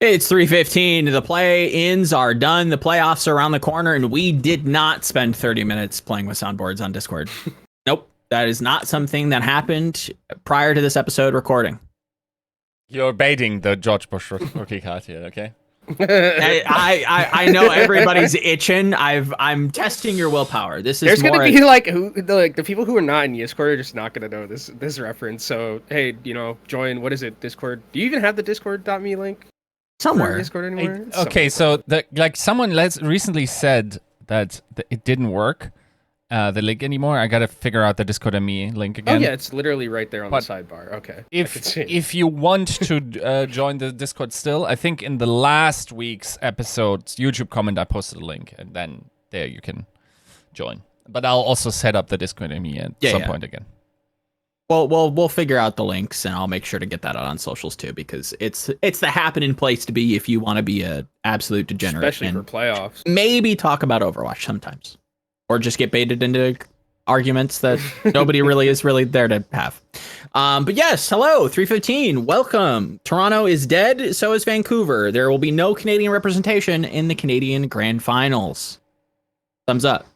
It's 3:15. The play-ins are done. The playoffs are around the corner, and we did not spend 30 minutes playing with soundboards on Discord. Nope. That is not something that happened prior to this episode recording. You're baiting the George Bush rookie card here, okay? I know everybody's itching. I'm testing your willpower. This is There's more gonna be the people who are not in Discord are just not gonna know this reference. So hey, join. What is it? Discord. Do you even have the Discord.me link? Somewhere. Discord anywhere? Okay, so someone recently said that it didn't work, the link anymore. I gotta figure out the Discord.me link again. Oh yeah, it's literally right there on the sidebar. Okay. If you want to join the Discord still, I think in the last week's episode's YouTube comment I posted a link, and then there you can join. But I'll also set up the Discord.me at some point again. Well, we'll figure out the links, and I'll make sure to get that out on socials too, because it's the happening place to be if you want to be a absolute degenerate, especially for playoffs. Maybe talk about Overwatch sometimes, or just get baited into arguments that nobody really is there to have. But yes, hello, 3:15. Welcome. Toronto is dead. So is Vancouver. There will be no Canadian representation in the Canadian Grand Finals. Thumbs up.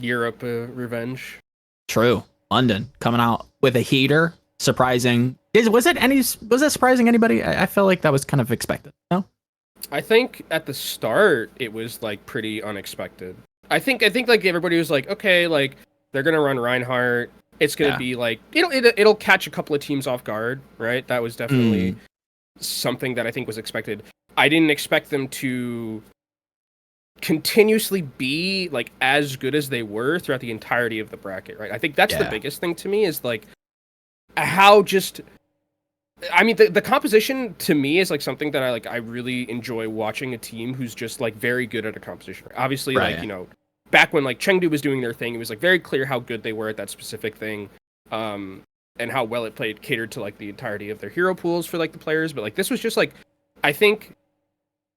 Europe revenge. True. London coming out with a heater, surprising. Was that surprising anybody? I feel like that was kind of expected. No, I think at the start it was like pretty unexpected. I think like everybody was like, okay, like they're gonna run Reinhardt. It's gonna be like it'll catch a couple of teams off guard, right? That was definitely something that I think was expected. I didn't expect them to continuously be like as good as they were throughout the entirety of the bracket, right? I think that's the biggest thing to me is like how the composition to me is like something that I really enjoy watching a team who's just like very good at a composition. Obviously, back when like Chengdu was doing their thing, it was like very clear how good they were at that specific thing, and how well it catered to like the entirety of their hero pools for like the players. But like this was just like, I think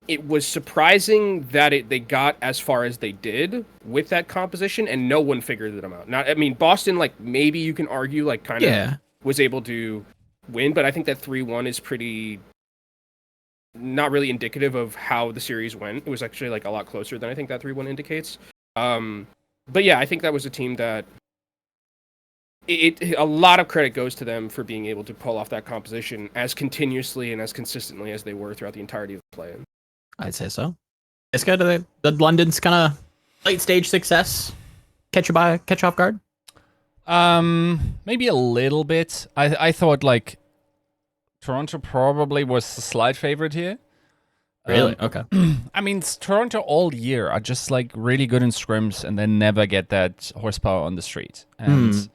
it was surprising that they got as far as they did with that composition, and no one figured them out. Boston, like maybe you can argue like kind of was able to win, but I think that 3-1 is pretty not really indicative of how the series went. It was actually like a lot closer than I think that 3-1 indicates. But yeah, I think that was a team that a lot of credit goes to them for being able to pull off that composition as continuously and as consistently as they were throughout the entirety of the play-in. I'd say so. It's good. The London's kind of late stage success catch off guard. Maybe a little bit. I thought like Toronto probably was the slight favorite here. Really? Okay. I mean, Toronto all year are just like really good in scrims and then never get that horsepower on the street. And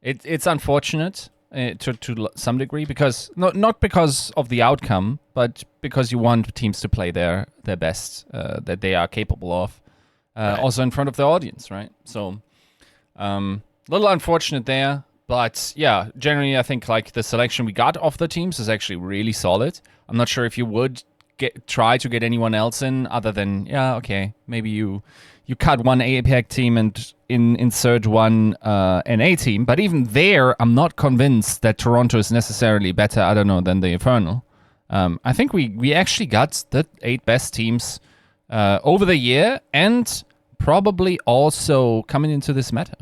it's unfortunate to some degree, because not because of the outcome, but because you want teams to play their best that they are capable of, also in front of the audience, right? So little unfortunate there, but yeah, generally I think like the selection we got of the teams is actually really solid. I'm not sure if you would try to get anyone else in other than maybe you cut one APAC team and insert one NA team, but even there, I'm not convinced that Toronto is necessarily better, I don't know, than the Infernal. I think we actually got the 8 best teams over the year, and probably also coming into this meta.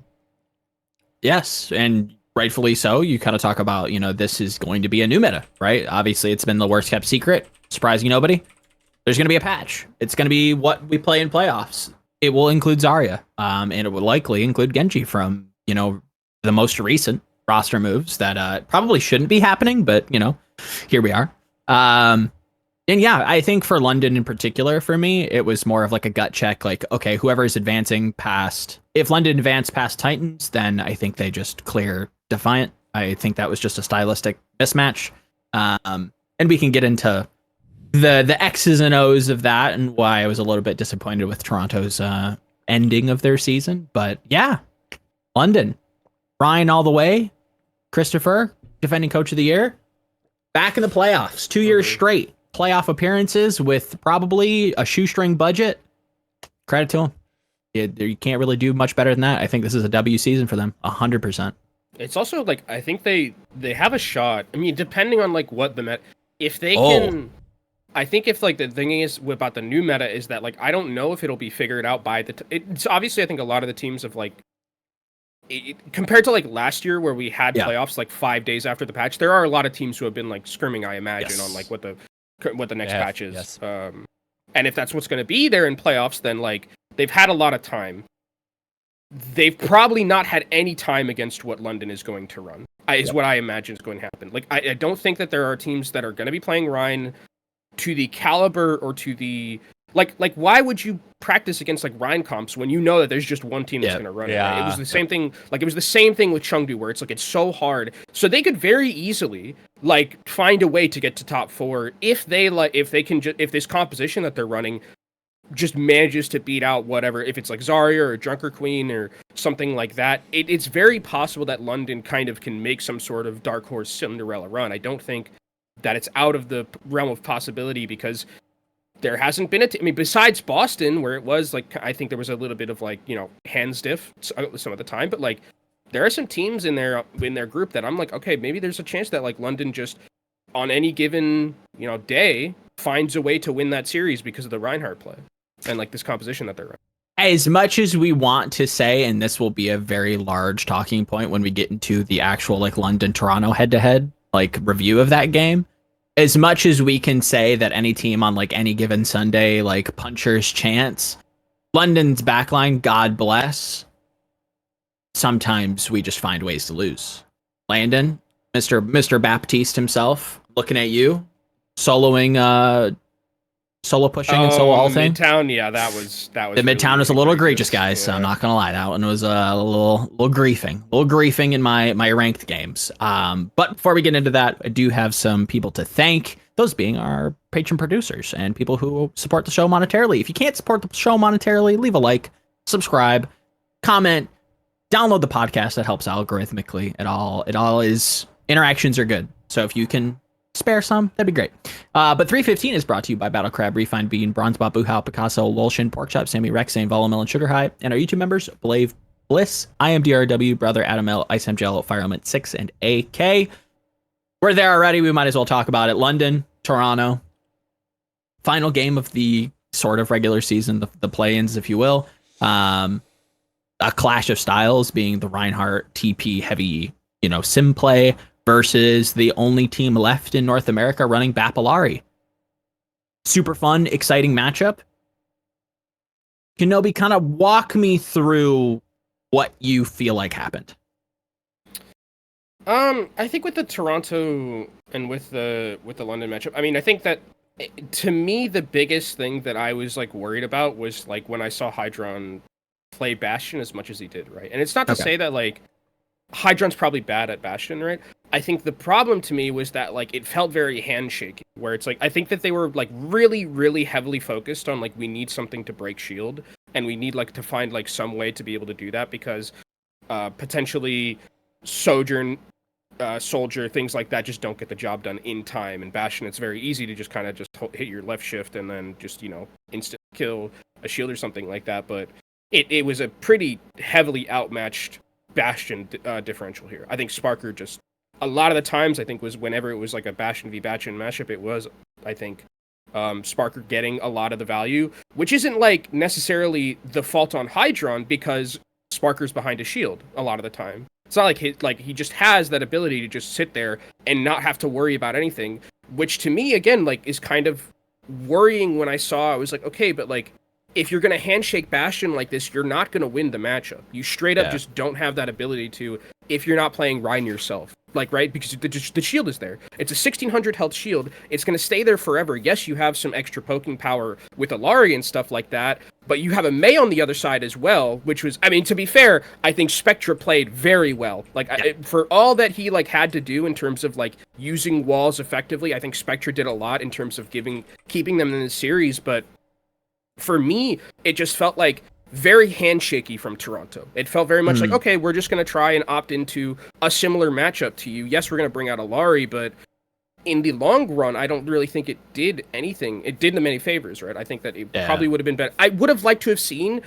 Yes, and rightfully so. You kind of talk about, this is going to be a new meta, right? Obviously, it's been the worst kept secret, surprising nobody. There's going to be a patch. It's going to be what we play in playoffs. It will include Zarya, and it will likely include Genji from, the most recent roster moves that probably shouldn't be happening, but, here we are. And yeah, I think for London in particular, for me, it was more of like a gut check, like, okay, whoever is advancing past, if London advanced past Titans, then I think they just clear Defiant. I think that was just a stylistic mismatch. And we can get into the X's and O's of that and why I was a little bit disappointed with Toronto's ending of their season. But yeah, London, Ryan all the way, Christopher, defending coach of the year, back in the playoffs, 2 years straight. Playoff appearances with probably a shoestring budget. Credit to him. You can't really do much better than that. I think this is a W season for them, 100%. It's also like, I think they have a shot. I mean, depending on like what the if they can I think if like the thing is about the new meta is that like I don't know if it'll be figured out by it's obviously I think a lot of the teams have like compared to like last year where we had playoffs like 5 days after the patch, there are a lot of teams who have been like scrimming, I imagine, on like what the next patch is. Yes. And if that's what's going to be there in playoffs, then like they've had a lot of time. They've probably not had any time against what London is going to run. Is what I imagine is going to happen. Like I don't think that there are teams that are going to be playing Rhine to the caliber or to the like why would you practice against like Rhine comps when you know that there's just one team that's going to run it? Right? It was the same thing. Like it was the same thing with Chengdu, where it's like it's so hard. So they could very easily like find a way to get to top 4 if if this composition that they're running just manages to beat out whatever, if it's like Zarya or Junker Queen or something like that. It's very possible that London kind of can make some sort of dark horse Cinderella run. I don't think that it's out of the realm of possibility because there hasn't been I mean, besides Boston, where it was like, I think there was a little bit of like, you know, hands diff some of the time, but like there are some teams in their group that I'm like, okay, maybe there's a chance that like London just on any given, you know, day finds a way to win that series because of the Reinhardt play and like this composition that they're running. As much as we want to say, and this will be a very large talking point when we get into the actual like London-Toronto head-to-head like review of that game, as much as we can say that any team on like any given Sunday like puncher's chance, London's backline, God bless, sometimes we just find ways to lose. Landon, Mr. Baptiste himself, looking at you, solo pushing and solo ulting. Midtown, yeah, that was the really Midtown was a little egregious, guys. So I'm not gonna lie, that one was a little griefing in my ranked games. But before we get into that, I do have some people to thank. Those being our patron producers and people who support the show monetarily. If you can't support the show monetarily, leave a like, subscribe, comment, download the podcast. That helps algorithmically. It all is, interactions are good. So if you can spare some, that'd be great. But 315 is brought to you by Battle Crab, Refined Bean, Bronzebot, Buhau, Picasso, Lolshin, Porkchop, Sammy, Rex, Zane, Volamel, and Sugar High, and our YouTube members, Blave, Bliss, IMDRW, Brother, Adam L, Ice Gel, Fire Element 6, and AK. We're there already. We might as well talk about it. London, Toronto, final game of the sort of regular season, the play-ins, if you will. A clash of styles, being the Reinhardt TP heavy, sim play versus the only team left in North America running Bapalari. Super fun, exciting matchup. Kenobi, kind of walk me through what you feel like happened. I think with the Toronto and with the London matchup, I mean, I think that to me the biggest thing that I was like worried about was like when I saw Hydron play Bastion as much as he did, right? And it's not to say that like Hydron's probably bad at Bastion, right? I think the problem to me was that like it felt very handshaky, where it's like I think that they were like really, really heavily focused on like we need something to break shield, and we need like to find like some way to be able to do that because potentially Sojourn, Soldier, things like that just don't get the job done in time. And Bastion, it's very easy to just kind of just hit your left shift and then just instant kill a shield or something like that. But it was a pretty heavily outmatched Bastion differential here. I think Sparker just a lot of the times I think was whenever it was like a Bastion v Bastion matchup, it was I think Sparker getting a lot of the value, which isn't like necessarily the fault on Hydron because Sparker's behind a shield a lot of the time. It's not like he just has that ability to just sit there and not have to worry about anything, which to me again like is kind of worrying. When I was like, okay, but like if you're gonna handshake Bastion like this, you're not gonna win the matchup. You straight up just don't have that ability to if you're not playing Rhine yourself. Like, right? Because the shield is there. It's a 1600 health shield. It's going to stay there forever. Yes, you have some extra poking power with Alari and stuff like that, but you have a Mei on the other side as well, which was, I mean, to be fair, I think Spectra played very well. Like, for all that he, like, had to do in terms of, like, using walls effectively, I think Spectra did a lot in terms of keeping them in the series, but for me, it just felt like very handshaky from Toronto. It felt very much like, okay, we're just going to try and opt into a similar matchup to you. Yes, we're going to bring out Alari, but in the long run, I don't really think it did anything. It did them any favors, right? I think that it probably would have been better. I would have liked to have seen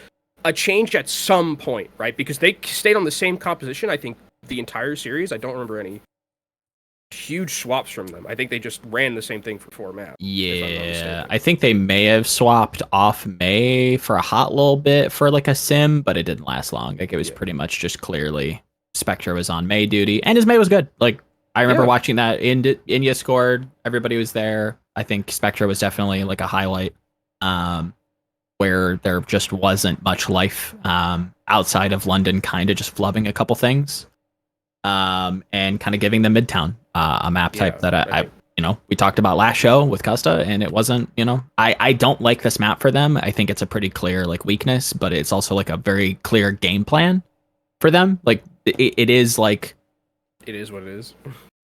a change at some point, right? Because they stayed on the same composition, I think, the entire series. I don't remember any huge swaps from them. I think they just ran the same thing for 4 maps. Yeah, I think they may have swapped off May for a hot little bit for like a sim, but it didn't last long. Like it was pretty much just clearly Spectre was on May duty, and his May was good. Like I remember watching that. India scored. Everybody was there. I think Spectre was definitely like a highlight, where there just wasn't much life outside of London, kind of just flubbing a couple things, and kind of giving them Midtown a map type that I we talked about last show with Custa, and it wasn't, I don't like this map for them. I think it's a pretty clear like weakness, but it's also like a very clear game plan for them. Like it is like it is what it is.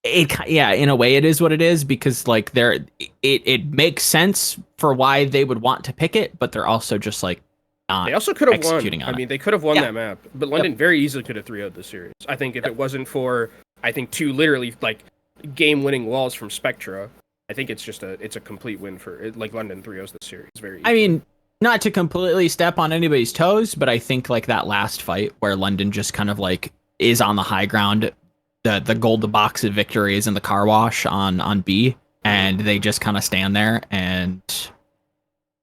In a way it is what it is, because like it makes sense for why they would want to pick it, but they're also just like not they also could have won. I mean, they could have won that map, but London very easily could have 3-0'd the series. I think if it wasn't for, I think, 2 literally like game-winning walls from Spectra, I think it's just a complete win for like London 3-0's the series. Very easily. I mean, not to completely step on anybody's toes, but I think like that last fight where London just kind of like is on the high ground, the gold box of victory is in the car wash on B, and they just kind of stand there and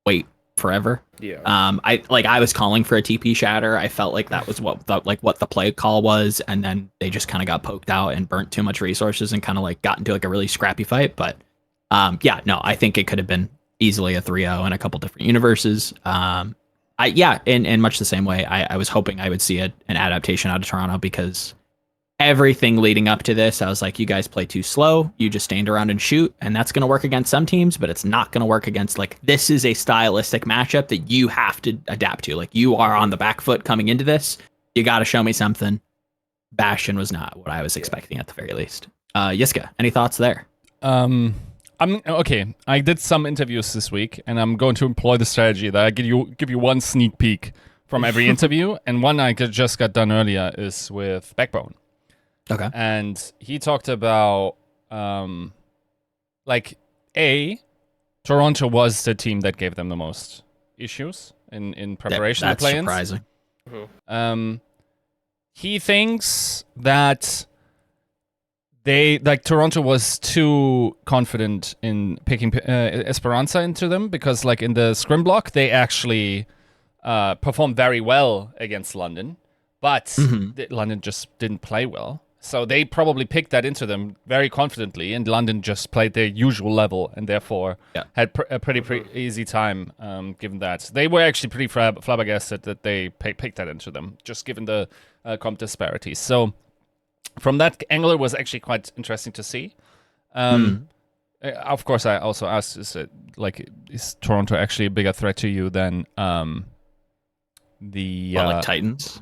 wait forever. Yeah. I was calling for a TP shatter. I felt like that was what the play call was, and then they just kind of got poked out and burnt too much resources and kind of like got into like a really scrappy fight. But I think it could have been easily a 3-0 in a couple different universes. In much the same way, I was hoping I would see an adaptation out of Toronto, because everything leading up to this, I was like, you guys play too slow. You just stand around and shoot, and that's going to work against some teams, but it's not going to work against, like, this is a stylistic matchup that you have to adapt to. Like, you are on the back foot coming into this. You got to show me something. Bastion was not what I was expecting at the very least. Yiska, any thoughts there? Okay. I did some interviews this week, and I'm going to employ the strategy that I give you one sneak peek from every interview, and one I just got done earlier is with Backbone. Okay. And he talked about, Toronto was the team that gave them the most issues in preparation to play-ins. That's surprising. Mm-hmm. He thinks that Toronto was too confident in picking Esperanza into them, because like in the scrim block, they actually performed very well against London, but London just didn't play well. So they probably picked that into them very confidently, and London just played their usual level and therefore had a pretty easy time, given that. They were actually pretty flabbergasted that they picked that into them, just given the comp disparities. So from that angle, it was actually quite interesting to see. Of course, I also asked, is Toronto actually a bigger threat to you than Titans?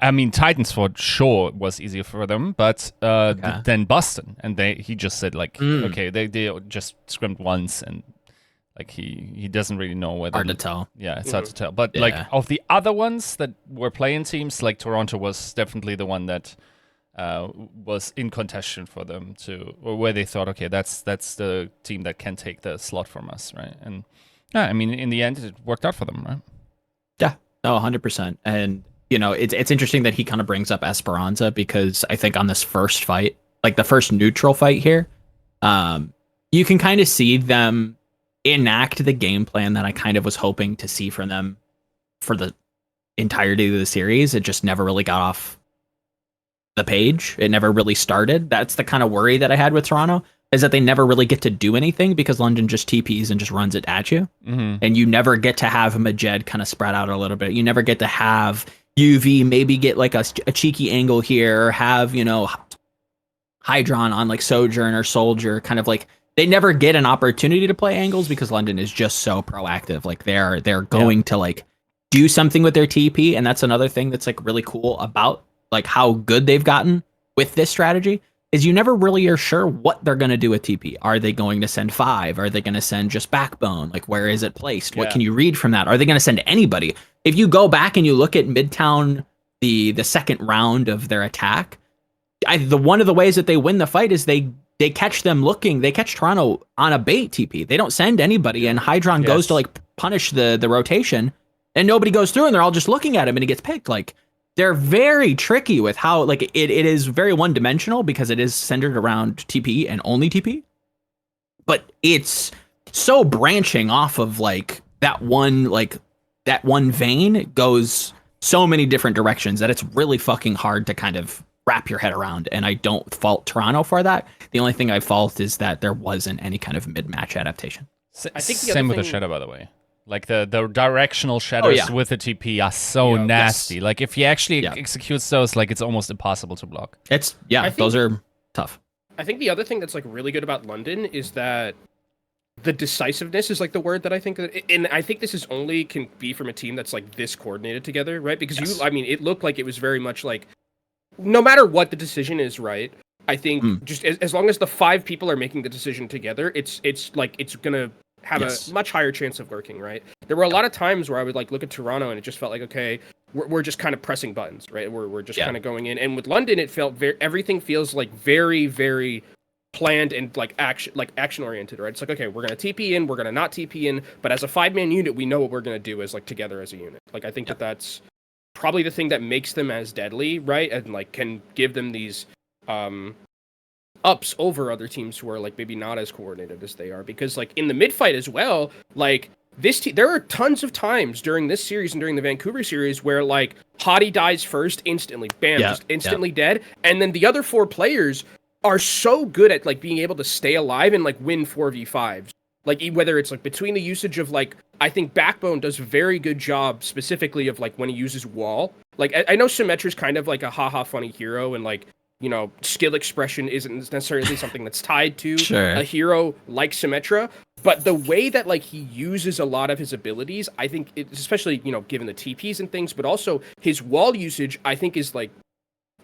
I mean, Titans for sure was easier for them, but then Boston, and he just said okay, they just scrimmed once, and like he doesn't really know whether. Hard to tell. Yeah, it's hard to tell. But like of the other ones that were playing teams, like Toronto was definitely the one that was in contention for them or where they thought, okay, that's the team that can take the slot from us, right? And I mean, in the end, it worked out for them, right? Yeah. No, 100%. And, it's interesting that he kind of brings up Esperanza, because I think on this first fight, like the first neutral fight here, you can kind of see them enact the game plan that I kind of was hoping to see from them for the entirety of the series. It just never really got off the page. It never really started. That's the kind of worry that I had with Toronto, is that they never really get to do anything, because London just TPs and just runs it at you. And you never get to have Majed kind of spread out a little bit. You never get to have UV maybe get like a cheeky angle here, or have, Hydron on like Sojourn or Soldier, kind of like, they never get an opportunity to play angles, because London is just so proactive. Like they're going to like do something with their TP. And that's another thing that's like really cool about like how good they've gotten with this strategy, is you never really are sure what they're going to do with TP. Are they going to send 5? Are they going to send just Backbone? Like, where is it placed? What can you read from that? Are they going to send anybody? If you go back and you look at Midtown, the second round of their attack, one of the ways that they win the fight is they catch them looking. They catch Toronto on a bait TP. They don't send anybody, and Hydron goes to like punish the rotation, and nobody goes through, and they're all just looking at him, and he gets picked. Like, they're very tricky with how like it is very one dimensional because it is centered around TP and only TP, but it's so branching off of like that one vein goes so many different directions that it's really fucking hard to kind of wrap your head around. And I don't fault Toronto for that. The only thing I fault is that there wasn't any kind of mid-match adaptation. I think same with the shadow, by the way. Like the directional shadows with the TP are so nasty. Yes. Like if he actually executes those, like it's almost impossible to block. Those are tough. I think the other thing that's like really good about London is that the decisiveness is like the word that I think and I think this is only can be from a team that's like this coordinated together, right? Because it looked like it was very much like no matter what the decision is, right? I think just as long as the 5 people are making the decision together, it's like it's gonna have a much higher chance of working, right? There were a lot of times where I would like look at Toronto and it just felt like, okay, we're just kind of pressing buttons, right? We're just kind of going in. And with London, it felt everything feels like very, very planned and like action oriented, right? It's like, okay, we're gonna TP in, we're gonna not TP in, but as a 5-man unit, we know what we're gonna do as like together as a unit. Like I think that's probably the thing that makes them as deadly, right? And like can give them these ups over other teams who are like maybe not as coordinated as they are, because like in the mid fight as well, like this there are tons of times during this series and during the Vancouver series where like Hottie dies first instantly, bam, just instantly dead, and then the other 4 players are so good at like being able to stay alive and like win 4v5s. Like whether it's like between the usage of like, I think Backbone does a very good job specifically of like when he uses wall. Like I know Symmetra's kind of like a haha funny hero and like, you know, skill expression isn't necessarily something that's tied to a hero like Symmetra, but the way that like he uses a lot of his abilities, I think especially, you know, given the TPs and things, but also his wall usage, I think is like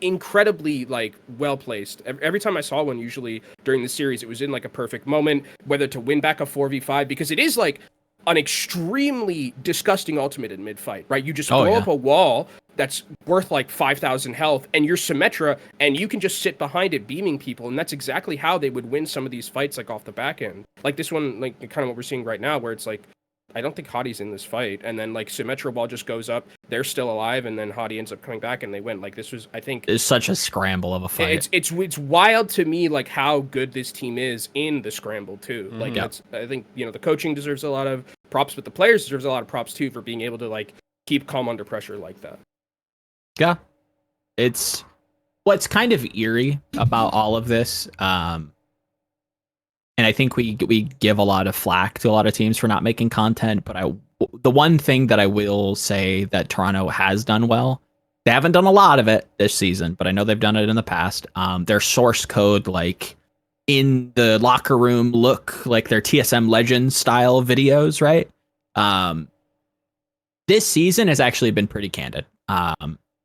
incredibly like well placed. Every time I saw one, usually during the series, it was in like a perfect moment, whether to win back a 4v5, because it is like an extremely disgusting ultimate in mid fight, right? You just throw up a wall that's worth like 5,000 health and you're Symmetra and you can just sit behind it beaming people, and that's exactly how they would win some of these fights like off the back end. Like this one, like kind of what we're seeing right now, where it's like I don't think Hottie's in this fight, and then like Symmetra wall just goes up, they're still alive, and then Hottie ends up coming back and they win. Like this was, I think, it's such a scramble of a fight. It's wild to me like how good this team is in the scramble too. Like I think, you know, the coaching deserves a lot of props, but the players deserves a lot of props too for being able to like keep calm under pressure like that. Yeah, it's what's kind of eerie about all of this. And I think we give a lot of flack to a lot of teams for not making content, but the one thing that I will say that Toronto has done well, they haven't done a lot of it this season, but I know they've done it in the past. Their source code, like in the locker room, look like their TSM Legends style videos, right? This season has actually been pretty candid.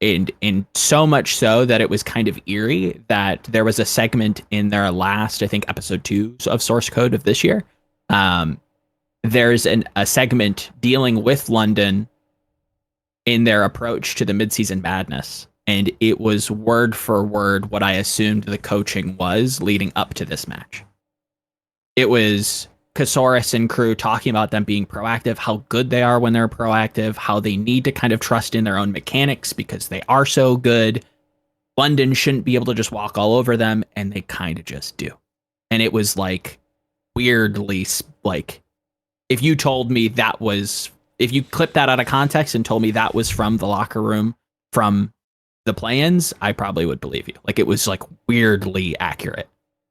And so much so that it was kind of eerie that there was a segment in their last, I think, episode 2 of Source Code of this year. There's a segment dealing with London in their approach to the midseason madness. And it was word for word what I assumed the coaching was leading up to this match. It was Kasaurus and crew talking about them being proactive, how good they are when they're proactive, how they need to kind of trust in their own mechanics because they are so good. London shouldn't be able to just walk all over them, and they kind of just do. And it was like weirdly like if you told me that was, if you clipped that out of context and told me that was from the locker room from the play-ins, I probably would believe you. Like it was like weirdly accurate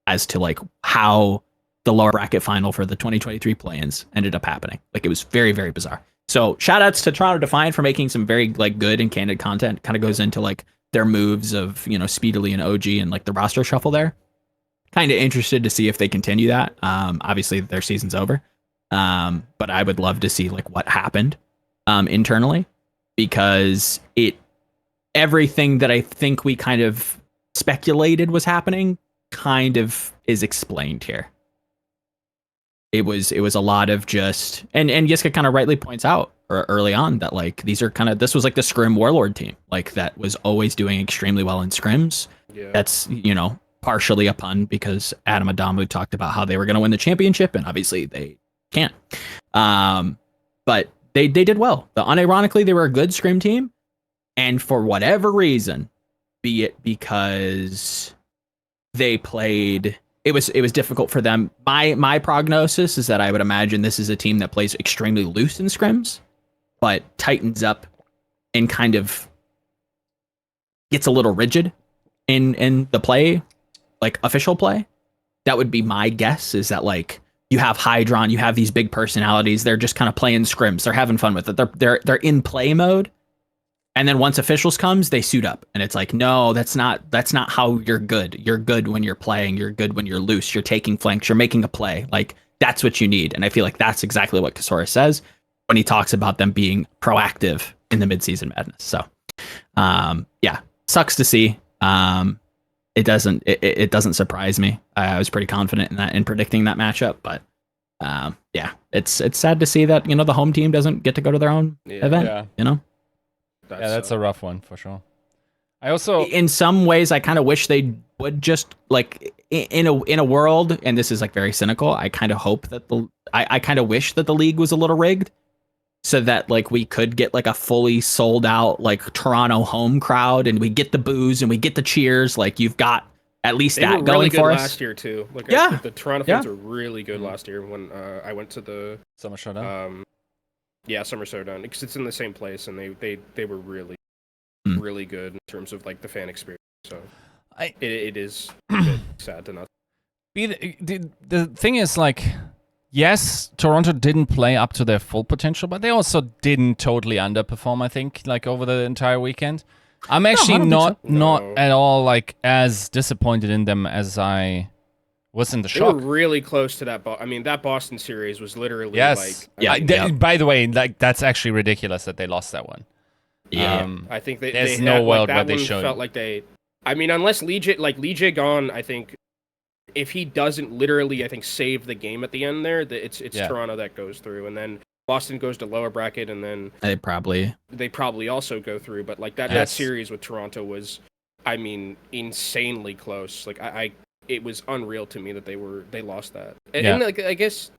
as to like how the lower bracket final for the 2023 play-ins ended up happening. Like it was very, very bizarre. So shout outs to Toronto Defiant for making some very like good and candid content. Kind of goes into like their moves of, you know, Speedily and OG and like the roster shuffle there. Kind of interested to see if they continue that. Obviously their season's over. But I would love to see like what happened internally, because everything that I think we kind of speculated was happening kind of is explained here. It was a lot of just, and Yiska kind of rightly points out early on that like this was like the scrim warlord team, like that was always doing extremely well in scrims. Yeah. That's, you know, partially a pun because Adam Adamu talked about how they were going to win the championship, and obviously they can't. But they did well. Unironically, they were a good scrim team, And for whatever reason, be it because they played, it was difficult for them. My prognosis is that I would imagine this is a team that plays extremely loose in scrims, but tightens up and kind of gets a little rigid in the play, like official play. That would be my guess, is that like you have Hydron, you have these big personalities, they're just kind of playing scrims, they're having fun with it, they're in play mode. And then once officials comes, they suit up, and it's like, no, that's not how you're good. You're good when you're playing. You're good when you're loose. You're taking flanks. You're making a play. Like, that's what you need. And I feel like that's exactly what Kasora says when he talks about them being proactive in the midseason madness. So, yeah, sucks to see. It doesn't surprise me. I was pretty confident in predicting that matchup, but yeah, it's sad to see that the home team doesn't get to go to their own event. That's a rough one for sure. I also, in some ways, I kind of wish they would just like in a world, and this is like very cynical. I kind of hope that I kind of wish that the league was a little rigged, so that like we could get like a fully sold out like Toronto home crowd, and we get the boos and we get the cheers. Like you've got at least they that were going really good for us last year too. Like the Toronto fans were really good last year when I went to the Summer Showdown. Yeah, Summer Showdown, because it's in the same place, and they were really good in terms of like the fan experience. So it is a bit sad to not. The thing is, like, yes, Toronto didn't play up to their full potential, but they also didn't totally underperform, I think, like over the entire weekend. I'm actually not at all like as disappointed in them as I was in the shock. They were really close to that. I mean, that Boston series was literally By the way, like that's actually ridiculous that they lost that one. Yeah, I think there's no world where they showed. Felt like they. I mean, unless Lee J gone, I think if he doesn't literally, I think save the game at the end there, it's Toronto that goes through, and then Boston goes to lower bracket, and then they probably also go through. But like that series with Toronto was, I mean, insanely close. Like it was unreal to me that they lost that. And like I guess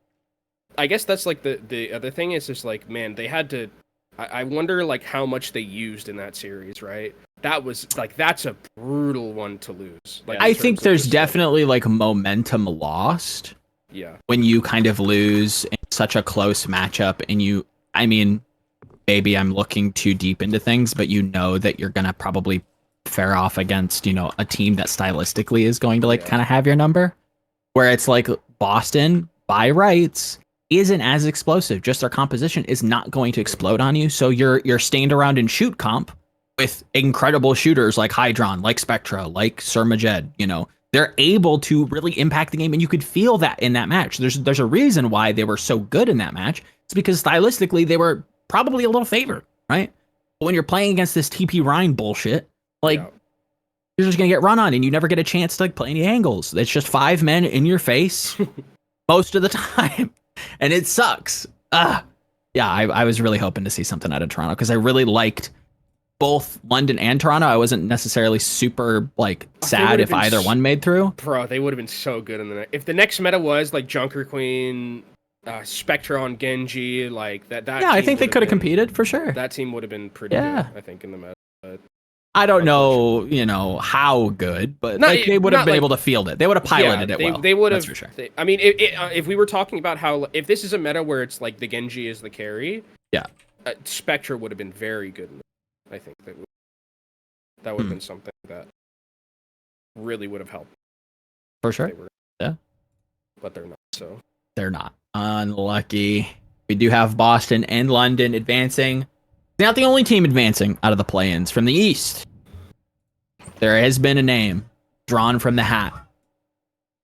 that's like the other thing is just like, man, they had to. I wonder like how much they used in that series, right? That was like, that's a brutal one to lose. Like, I think there's definitely like momentum lost. Yeah. When you kind of lose in such a close matchup, and I mean, maybe I'm looking too deep into things, but that you're gonna probably fare off against, a team that stylistically is going to like kind of have your number, where it's like Boston by rights isn't as explosive. Just their composition is not going to explode on you. So you're stand around and shoot comp with incredible shooters like Hydron, like Spectra, like Surmajed. They're able to really impact the game, and you could feel that in that match. There's a reason why they were so good in that match. It's because stylistically they were probably a little favored, right? But when you're playing against this TP Rhine bullshit, like you're just gonna get run on, and you never get a chance to like play any angles. It's just 5 men in your face most of the time. And it sucks. Yeah, I was really hoping to see something out of Toronto, because I really liked both London and Toronto. I wasn't necessarily super like sad if either one made through. Bro, they would have been so good in the if the next meta was like Junker Queen, Spectra on Genji, like that. Yeah, I think they could have competed for sure. That team would have been pretty good, I think, in the meta. But I don't know, how good, but like they would have been able to field it. They would have piloted it well. They would have. That's for sure. I mean, if we were talking about how, if this is a meta where it's like the Genji is the carry, Spectra would have been very good. I think that would have been something that really would have helped. For sure. But they're not. So they're not. Unlucky. We do have Boston and London advancing. They're not the only team advancing out of the play-ins from the East. There has been a name drawn from the hat.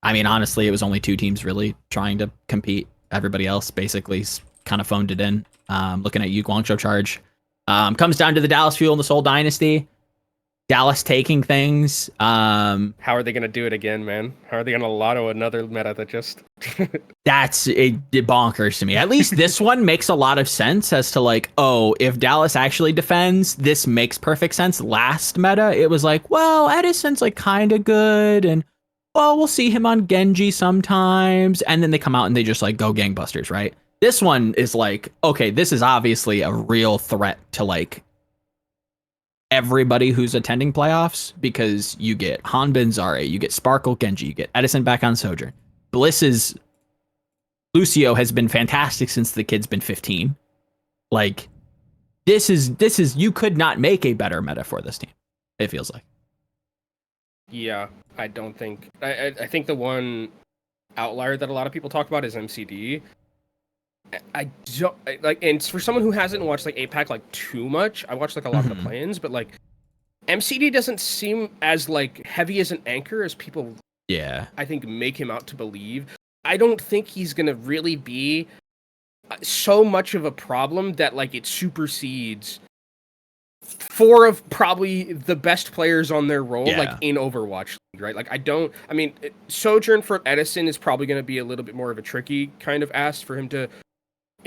I mean, honestly, it was only 2 teams really trying to compete. Everybody else basically kind of phoned it in. Looking at you, Guangzhou Charge. Comes down to the Dallas Fuel and the Seoul Dynasty. Dallas taking things. How are they going to do it again, man? How are they going to lotto another meta that just... That's it bonkers to me. At least this one makes a lot of sense as to like, oh, if Dallas actually defends, this makes perfect sense. Last meta, it was like, well, Edison's like kind of good, and well, we'll see him on Genji sometimes. And then they come out and they just like go gangbusters, right? This one is like, okay, this is obviously a real threat to like everybody who's attending playoffs because you get Hanbin Zarya, you get Sparkle Genji, you get Edison back on Sojourn. Bliss's Lucio has been fantastic since the kid's been 15. Like, this is you could not make a better meta for this team, it feels like. Yeah, I don't think. I think the one outlier that a lot of people talk about is MCD. I don't like, and for someone who hasn't watched like APAC like too much, I watched like a lot of the play-ins, but like MCD doesn't seem as like heavy as an anchor as people, I think, make him out to believe. I don't think he's gonna really be so much of a problem that like it supersedes four of probably the best players on their role, like in Overwatch League, right? Like I mean, Sojourn for Edison is probably going to be a little bit more of a tricky kind of ask for him to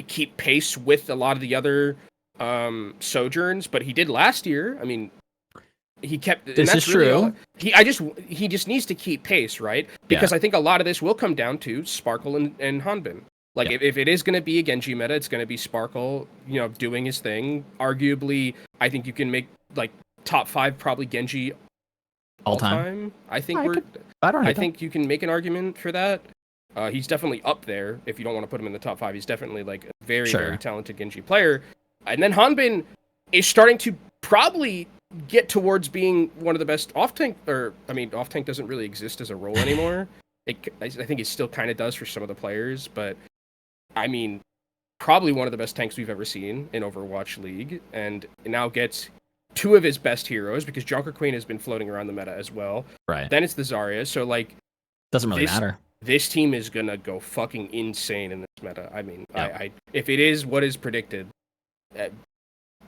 keep pace with a lot of the other Sojourns, but he did last year. I mean, he kept. This is true. He just needs to keep pace, right? Because I think a lot of this will come down to Sparkle and Hanbin. Like, if it is going to be a Genji meta, it's going to be Sparkle, doing his thing. Arguably, I think you can make, like, top 5 probably Genji all time. I think I think you can make an argument for that. He's definitely up there. If you don't want to put him in the top 5, he's definitely, like, a very, very talented Genji player. And then Hanbin is starting to probably get towards being one of the best off-tank, off-tank doesn't really exist as a role anymore. I think it still kind of does for some of the players, but I mean, probably one of the best tanks we've ever seen in Overwatch League, and now gets 2 of his best heroes, because Junker Queen has been floating around the meta as well. Right. Then it's the Zarya, so like, doesn't really matter. This team is gonna go fucking insane in this meta. I mean, I if it is what is predicted,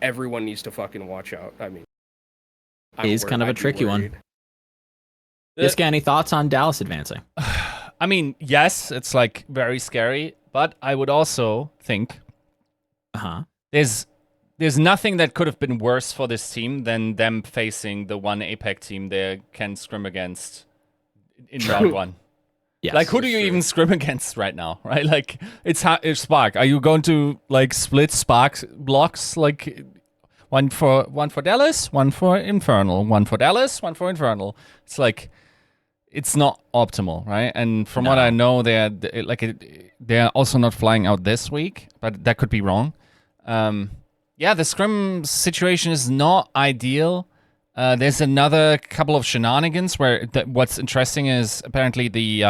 everyone needs to fucking watch out. I mean, He's kind of a tricky one. Yiska, any thoughts on Dallas advancing? I mean, yes, it's like very scary, but I would also think there's nothing that could have been worse for this team than them facing the one APAC team they can scrim against in round 1. Yes, like, who do you even scrim against right now, right? Like, it's Spark. Are you going to like split Spark blocks, like one for Dallas, one for Infernal, one for Dallas, one for Infernal? It's like, it's not optimal, right? And from what I know, they're also not flying out this week, but that could be wrong. The scrim situation is not ideal. There's another couple of shenanigans where what's interesting is apparently the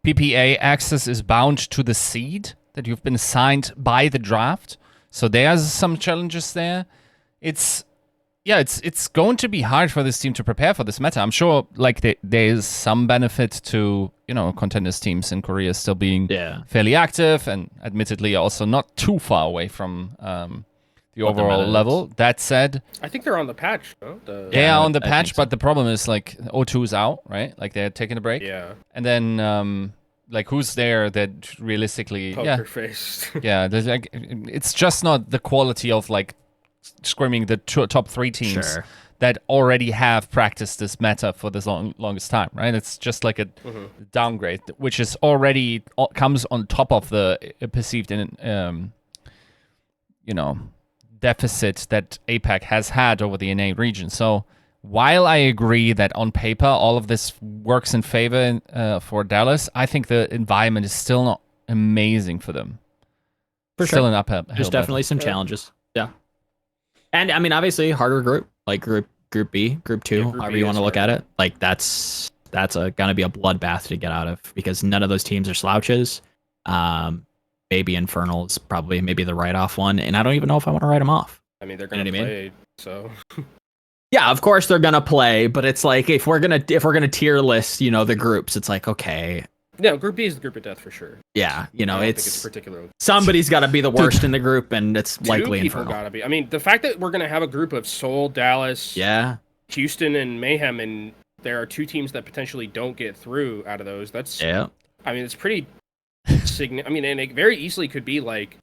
PPA access is bound to the seed that you've been assigned by the draft. So there's some challenges there. It's going to be hard for this team to prepare for this meta. I'm sure like there's some benefit to, contenders teams in Korea still being fairly active and admittedly also not too far away from the overall level. That said, I think they're on the patch, no? On the patch, but the problem is like O2 is out, right? Like they're taking a break. Yeah. And then like who's there that realistically Poker face. there's like, it's just not the quality of like scrimming the top 3 teams that already have practiced this meta for this longest time, right? It's just like a downgrade, which is already comes on top of the perceived deficit that APAC has had over the NA region. So while I agree that on paper all of this works in favor for Dallas, I think the environment is still not amazing for them. Still an uphill. There's definitely some challenges. Yeah. And I mean, obviously, harder group, like group B, group 2, however you want to look at it. Like that's gonna be a bloodbath to get out of, because none of those teams are slouches. Maybe Infernal is probably maybe the write-off one, and I don't even know if I want to write them off. I mean, they're gonna play, so. Yeah, of course they're gonna play, but it's like if we're gonna tier list, the groups, it's like, okay. No, Group B is the group of death for sure. Yeah, I don't think it's particularly. Somebody's got to be the worst in the group, and it's likely Infernal. Gotta be. I mean, the fact that we're gonna have a group of Seoul, Dallas, Houston, and Mayhem, and there are 2 teams that potentially don't get through out of those. That's I mean, it's pretty. I mean, and it very easily could be like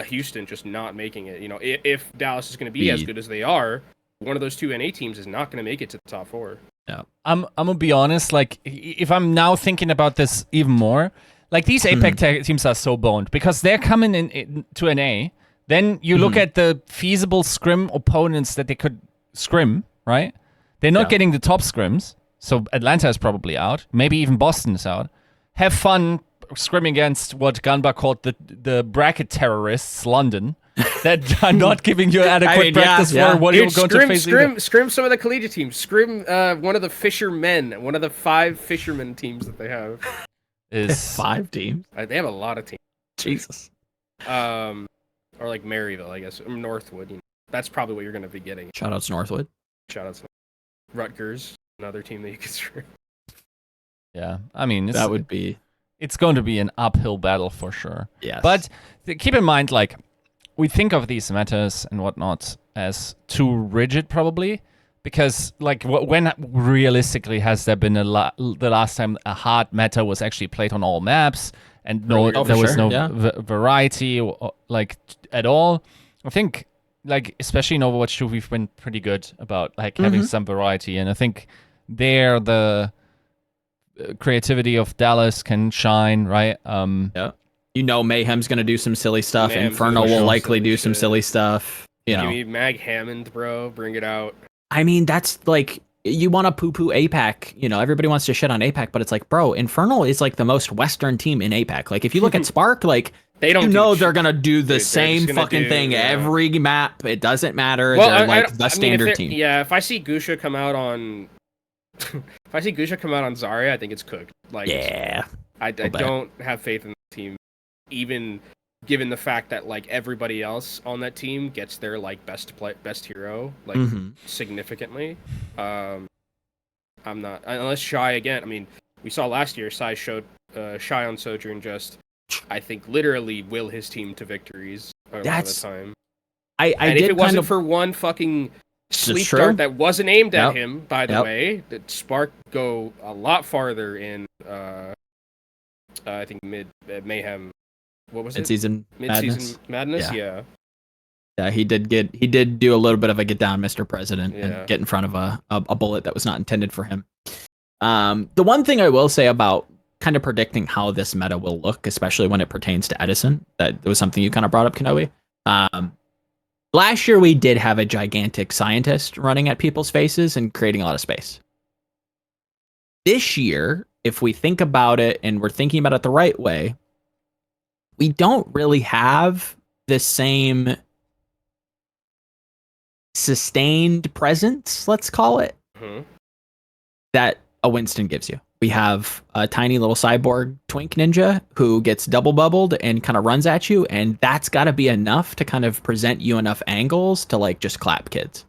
Houston just not making it. If Dallas is going to be as good as they are, one of those 2 NA teams is not going to make it to the top 4. Yeah, I'm gonna be honest. Like, if I'm now thinking about this even more, like these APAC teams are so boned because they're coming in to NA. Then you look at the feasible scrim opponents that they could scrim, right? They're not getting the top scrims, so Atlanta is probably out. Maybe even Boston is out. Have fun scrimming against what Gunba called the bracket terrorists, London, that are not giving you adequate practice for what you're going to face. Scrim some of the collegiate teams. Scrim one of the fishermen, one of the 5 fishermen teams that they have. Is 5 teams? They have a lot of teams. Jesus. Or like Maryville, I guess. Northwood. You know. That's probably what you're going to be getting. Shoutouts Northwood. Shoutouts Rutgers, another team that you could scrim. Yeah, I mean, that would be... It's going to be an uphill battle for sure. Yes. But keep in mind, like, we think of these metas and whatnot as too rigid, probably, because, like, when realistically has there been the last time a hard meta was actually played on all maps and there was no variety, like, at all? I think, like, especially in Overwatch 2, we've been pretty good about, like, having some variety, and I think there the creativity of Dallas can shine, right? You know, Mayhem's gonna do some silly stuff. Inferno will likely do some silly stuff. You know, Mag Hammond, bro, bring it out. I mean, that's like, you want to poo-poo APAC. You know, everybody wants to shit on APAC, but it's like, bro, Infernal is like the most Western team in APAC. Like, if you look at Spark, like, they don't they're gonna do the same fucking thing every map. It doesn't matter. Well, they're like the standard team. Yeah, if I see Gusha come out on Zarya, I think it's cooked. Like, I don't have faith in the team, even given the fact that like everybody else on that team gets their like best hero like significantly. I'm not, unless Shy again. I mean, we saw last year Shy showed Shy on Sojourn just, I think, literally will his team to victories a lot of the time. And if it wasn't for one fucking sleep dart that wasn't aimed at him, by the way, that Spark go a lot farther in I think Mayhem. What was Mid-season it? Mid-season Madness. Yeah, he did do a little bit of a get down, Mr. President, and get in front of a bullet that was not intended for him. The one thing I will say about kind of predicting how this meta will look, especially when it pertains to Edison, that was something you kind of brought up, Kenobi. Last year, we did have a gigantic scientist running at people's faces and creating a lot of space. This year, if we think about it and we're thinking about it the right way, we don't really have the same sustained presence, let's call it, that a Winston gives you. We have a tiny little cyborg twink ninja who gets double bubbled and kind of runs at you, and that's got to be enough to kind of present you enough angles to like just clap kids.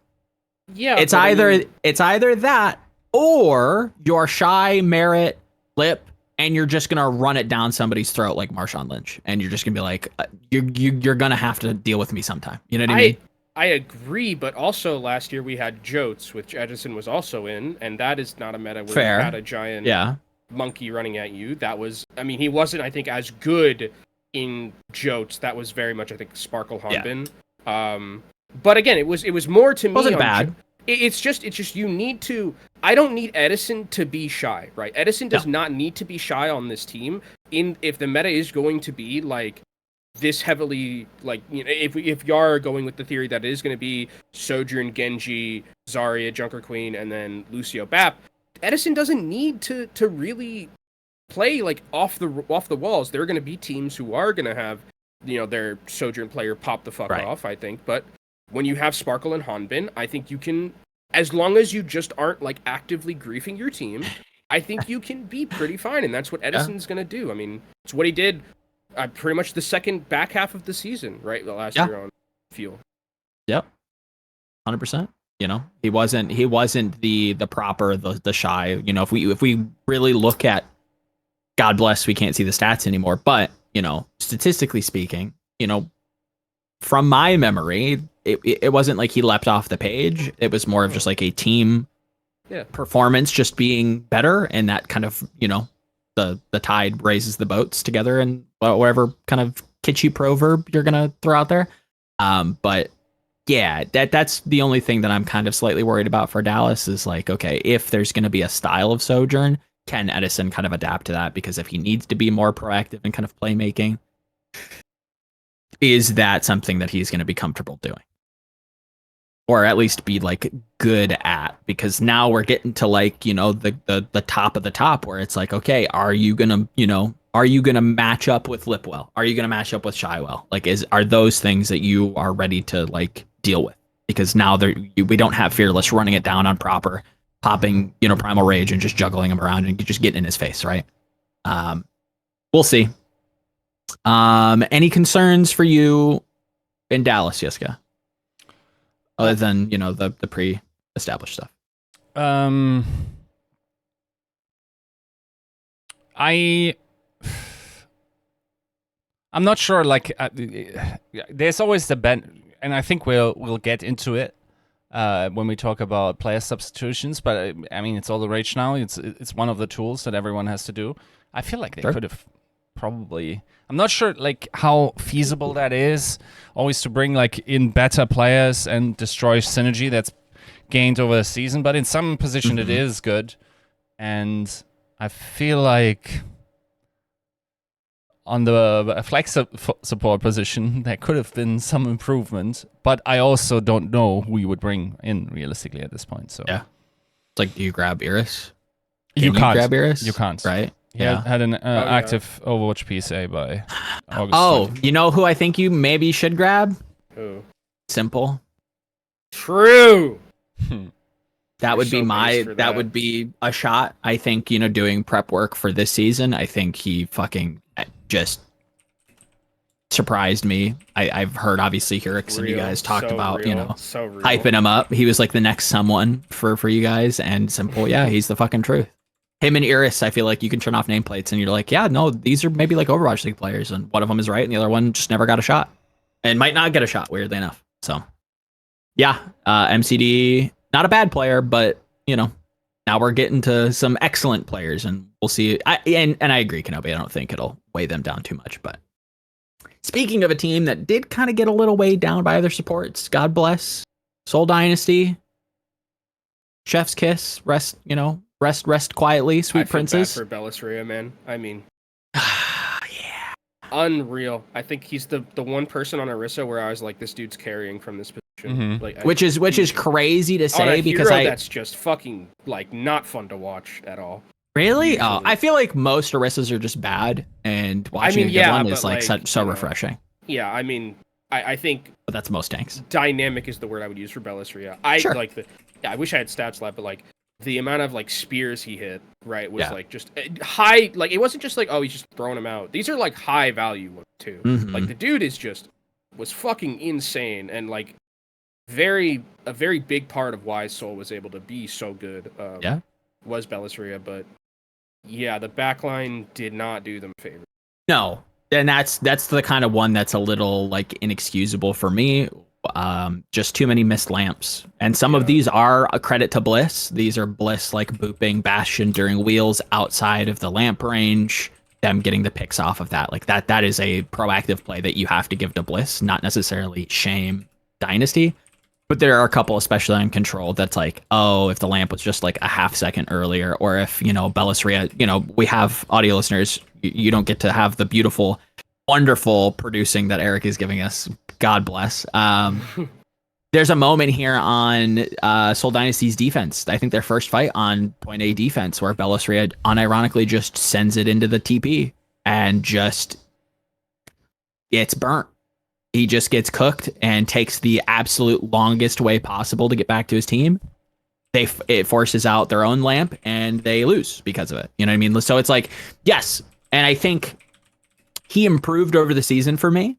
Yeah, it's either that or you're Shy, Merit, Lip, and you're just gonna run it down somebody's throat like Marshawn Lynch, and you're just gonna be like, you're gonna have to deal with me sometime. You know what I mean? I agree, but also last year we had Jotes, which Edison was also in, and that is not a meta where you had a giant monkey running at you. That was, I mean, he wasn't, I think, as good in Jotes. That was very much, I think, Sparkle Hanbin. But again, it was more to me. Wasn't bad. It's just you need to. I don't need Edison to be Shy, right? Edison does not need to be Shy on this team. If the meta is going to be like this heavily, like, you know, if you are going with the theory that it is going to be Sojourn, Genji, Zarya, Junker Queen, and then Lucio Bap, Edison doesn't need to really play like off the walls. There are going to be teams who are going to have, you know, their Sojourn player pop the fuck off, I think. But when you have Sparkle and Hanbin, I think you can, as long as you just aren't like actively griefing your team, I think you can be pretty fine. And that's what Edison's going to do. I mean, it's what he did pretty much the second back half of the season, right? The last year on Fuel. Yep. 100%. You know, he wasn't the proper, the Shy, you know, if we really look at, God bless, we can't see the stats anymore, but, you know, statistically speaking, you know, from my memory, it wasn't like he leapt off the page. It was more of just like a team performance just being better, and that kind of, you know, the tide raises the boats together, and whatever kind of kitschy proverb you're gonna throw out there. But yeah, that's the only thing that I'm kind of slightly worried about for Dallas is like, okay, if there's gonna be a style of Sojourn, can Edison kind of adapt to that? Because if he needs to be more proactive and kind of playmaking, is that something that he's going to be comfortable doing? Or at least be like good at, because now we're getting to like, you know, the top of the top where it's like, okay, are you gonna match up with Lipwell? Are you gonna match up with Shywell? Like, are those things that you are ready to like deal with? Because now we don't have Fearless running it down on proper, popping, you know, Primal Rage and just juggling him around and just getting in his face, right? We'll see. Any concerns for you in Dallas, Yiska? Other than, you know, the pre-established stuff. I'm not sure. Like, there's always the and I think we'll get into it when we talk about player substitutions. But I mean, it's all the rage now. It's one of the tools that everyone has to do. I feel like they could have probably. I'm not sure like how feasible that is. Always to bring like in better players and destroy synergy that's gained over the season, but in some position it is good. And I feel like on the flex support position there could have been some improvement, but I also don't know who you would bring in realistically at this point. So yeah, it's like, do you grab Iris? You can't grab Iris. You can't, right? Yeah, had an active Overwatch PSA by August. Oh, 20. You know who I think you maybe should grab? Who? Simple. True. That would be that would be a shot. I think, you know, doing prep work for this season, I think he fucking just surprised me. I've heard obviously Herix and you guys talked about, you know, hyping him up. He was like the next someone for you guys, and Simple, yeah, he's the fucking truth. Him and Iris, I feel like you can turn off nameplates and you're like, yeah, no, these are maybe like Overwatch League players, and one of them is right and the other one just never got a shot and might not get a shot, weirdly enough. So yeah, MCD, not a bad player, but you know, now we're getting to some excellent players, and we'll see. And I agree, Kenobi, I don't think it'll weigh them down too much. But speaking of a team that did kind of get a little weighed down by other supports, God bless Soul Dynasty, Chef's Kiss, rest quietly, sweet princess. For Belosorea, man. I mean, yeah, unreal. I think he's the one person on Orisa where I was like, this dude's carrying from this position. Like, which is crazy to say, because that's just fucking like not fun to watch at all. Really? Usually. Oh, I feel like most Orisas are just bad, and watching a good one is like so refreshing. Yeah, I mean, I think, but that's most tanks. Dynamic is the word I would use for Belosorea. I wish I had stats left, but like, the amount of like spears he hit, right, was like just high. Like, it wasn't just like, oh, he's just throwing them out. These are like high value ones too. Like, the dude was fucking insane, and like a very big part of why Soul was able to be so good. Was Belosorea, but yeah, the backline did not do them a favor. No, and that's the kind of one that's a little like inexcusable for me. Just too many missed lamps, and some of these are a credit to Bliss. These are Bliss like booping Bastion during wheels outside of the lamp range, them getting the picks off of that. Like that is a proactive play that you have to give to Bliss, not necessarily shame Dynasty. But there are a couple, especially on Control, that's like, oh, if the lamp was just like a half second earlier, or if, you know, Belosorea, you know, we have audio listeners, you don't get to have the beautiful, wonderful producing that Erkey is giving us. God bless. There's a moment here on Soul Dynasty's defense. I think their first fight on point A defense, where Belosorea unironically just sends it into the TP and just it's burnt. He just gets cooked and takes the absolute longest way possible to get back to his team. It forces out their own lamp and they lose because of it. You know what I mean? So it's like, yes. And I think he improved over the season for me.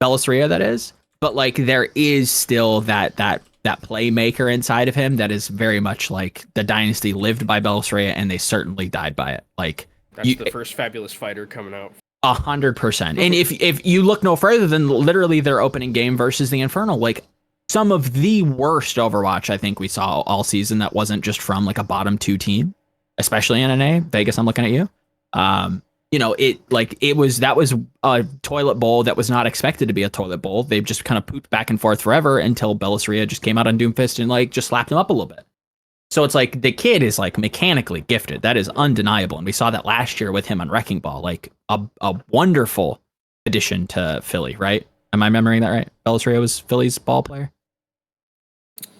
Belosorea, that is. But like, there is still that playmaker inside of him that is very much like the Dynasty lived by Belosorea, and they certainly died by it. Like, that's the first fabulous fighter coming out. 100%. And if you look no further than literally their opening game versus the Infernal, like some of the worst Overwatch I think we saw all season, that wasn't just from like a bottom 2 team, especially in NA. Vegas, I'm looking at you. You know, that was a toilet bowl that was not expected to be a toilet bowl. They've just kind of pooped back and forth forever until Belosorea just came out on Doomfist and like just slapped him up a little bit. So it's like the kid is like mechanically gifted. That is undeniable. And we saw that last year with him on Wrecking Ball, like a wonderful addition to Philly, right? Am I remembering that right? Belosorea was Philly's ball player.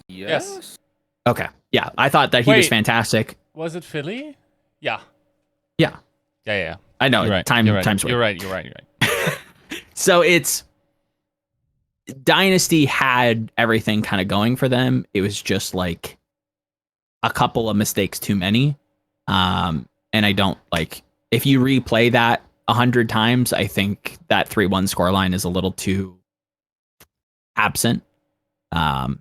Yes. Okay. Yeah, I thought that he was Wait. fantastic. Was it Philly? Yeah. Yeah. Yeah. I know. You're right. Time's weird. You're right. So it's Dynasty had everything kind of going for them. It was just like a couple of mistakes too many. And I don't like if you replay that 100 times, I think that 3-1 scoreline is a little too absent. I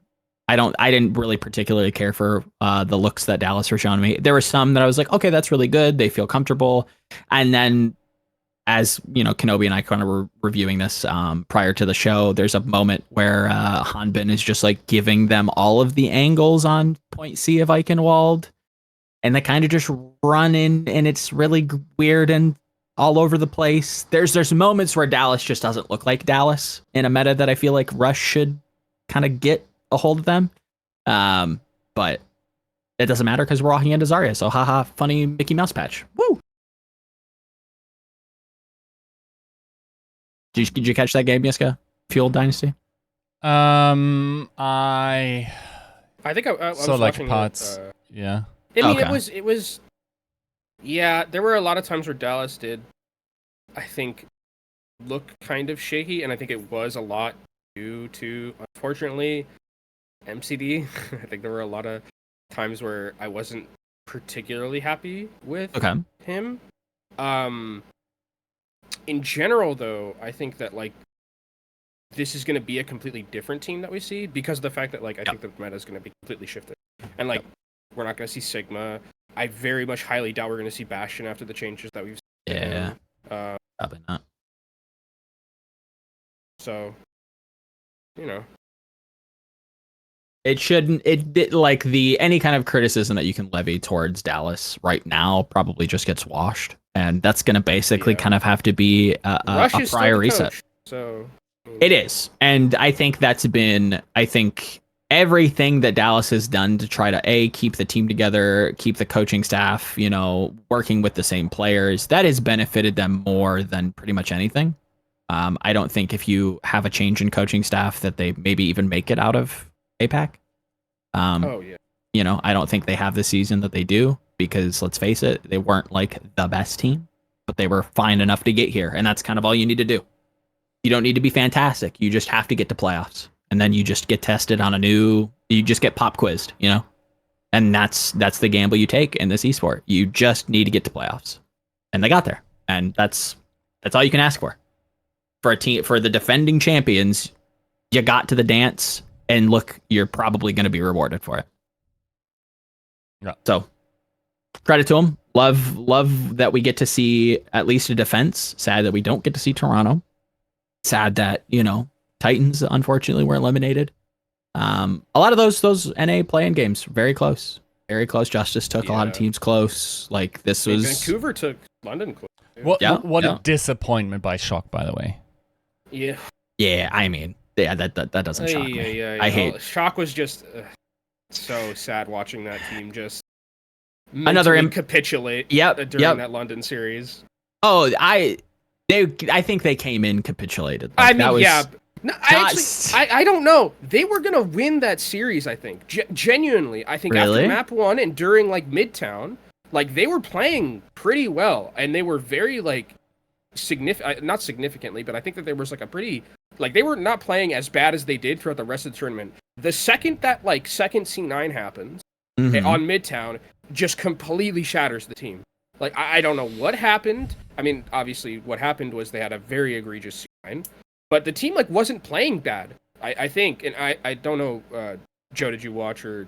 didn't really particularly care for the looks that Dallas were showing me. There were some that I was like, okay, that's really good. They feel comfortable. And then as you know, Kenobi and I kind of were reviewing this prior to the show. There's a moment where Hanbin is just like giving them all of the angles on point C of Eichenwald, and they kind of just run in, and it's really weird and all over the place. There's moments where Dallas just doesn't look like Dallas in a meta that I feel like Rush should kind of get a hold of them. But it doesn't matter because we're walking into Zarya, so haha, funny Mickey Mouse patch. Woo! Did you catch that game, Yiska? Fuel Dynasty? I think I was saw like watching parts. Yeah. I mean, Okay. it was. Yeah, there were a lot of times where Dallas did, I think, look kind of shaky, and I think it was a lot due to, unfortunately, MCD. I think there were a lot of times where I wasn't particularly happy with him. In general, though, I think that like this is going to be a completely different team that we see because of the fact that like I think the meta is going to be completely shifted, and like we're not going to see Sigma. I very much highly doubt we're going to see Bastion after the changes that we've seen. Yeah. Probably not. So, you know. It shouldn't. Like any kind of criticism that you can levy towards Dallas right now probably just gets washed, and that's going to basically kind of have to be a prior reset. Coach, so it is, and I think that's been. I think everything that Dallas has done to try to keep the team together, keep the coaching staff, working with the same players, that has benefited them more than pretty much anything. I don't think if you have a change in coaching staff that they maybe even make it out of APAC. I don't think they have the season that they do because let's face it, they weren't like the best team, but they were fine enough to get here, and that's kind of all you need to do. You don't need to be fantastic. You just have to get to playoffs, and then you just get tested on you just get pop quizzed, and that's the gamble you take in this esport. You just need to get to playoffs, and they got there, and that's all you can ask for a team. For the defending champions, you got to the dance. And look, you're probably going to be rewarded for it. Yeah. So, credit to him. Love that we get to see at least a defense. Sad that we don't get to see Toronto. Sad that Titans unfortunately were eliminated. A lot of those NA play-in games very close. Justice took a lot of teams close. Like this was Vancouver took London close. What a disappointment by Shock, by the way. Yeah. Yeah, I mean. Yeah, that doesn't shock me. I hate. Shock was just so sad watching that team just capitulate. During that London series. Oh, I think they came in capitulated. Like, No, I don't know. They were gonna win that series. I think genuinely. I think really? After map 1 and during like Midtown, like they were playing pretty well, and they were very like not significantly, but I think that there was like a pretty. Like, they were not playing as bad as they did throughout the rest of the tournament. The second that, like, second C9 happens on Midtown, just completely shatters the team. Like, I don't know what happened. I mean, obviously, what happened was they had a very egregious C9. But the team, like, wasn't playing bad, I think. And I don't know, Joe, did you watch or...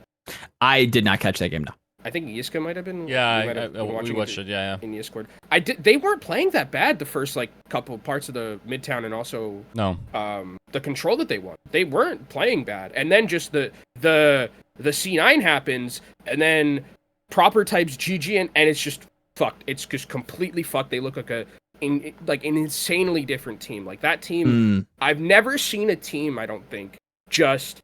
I did not catch that game, no. I think Yiska might have been. Yeah, we watched it. Yeah. In Discord, They weren't playing that bad the first like couple parts of the Midtown, and also the control that they won. They weren't playing bad, and then just the C9 happens, and then proper types GG, and it's just fucked. It's just completely fucked. They look like an insanely different team. Like that team, I've never seen a team. I don't think just.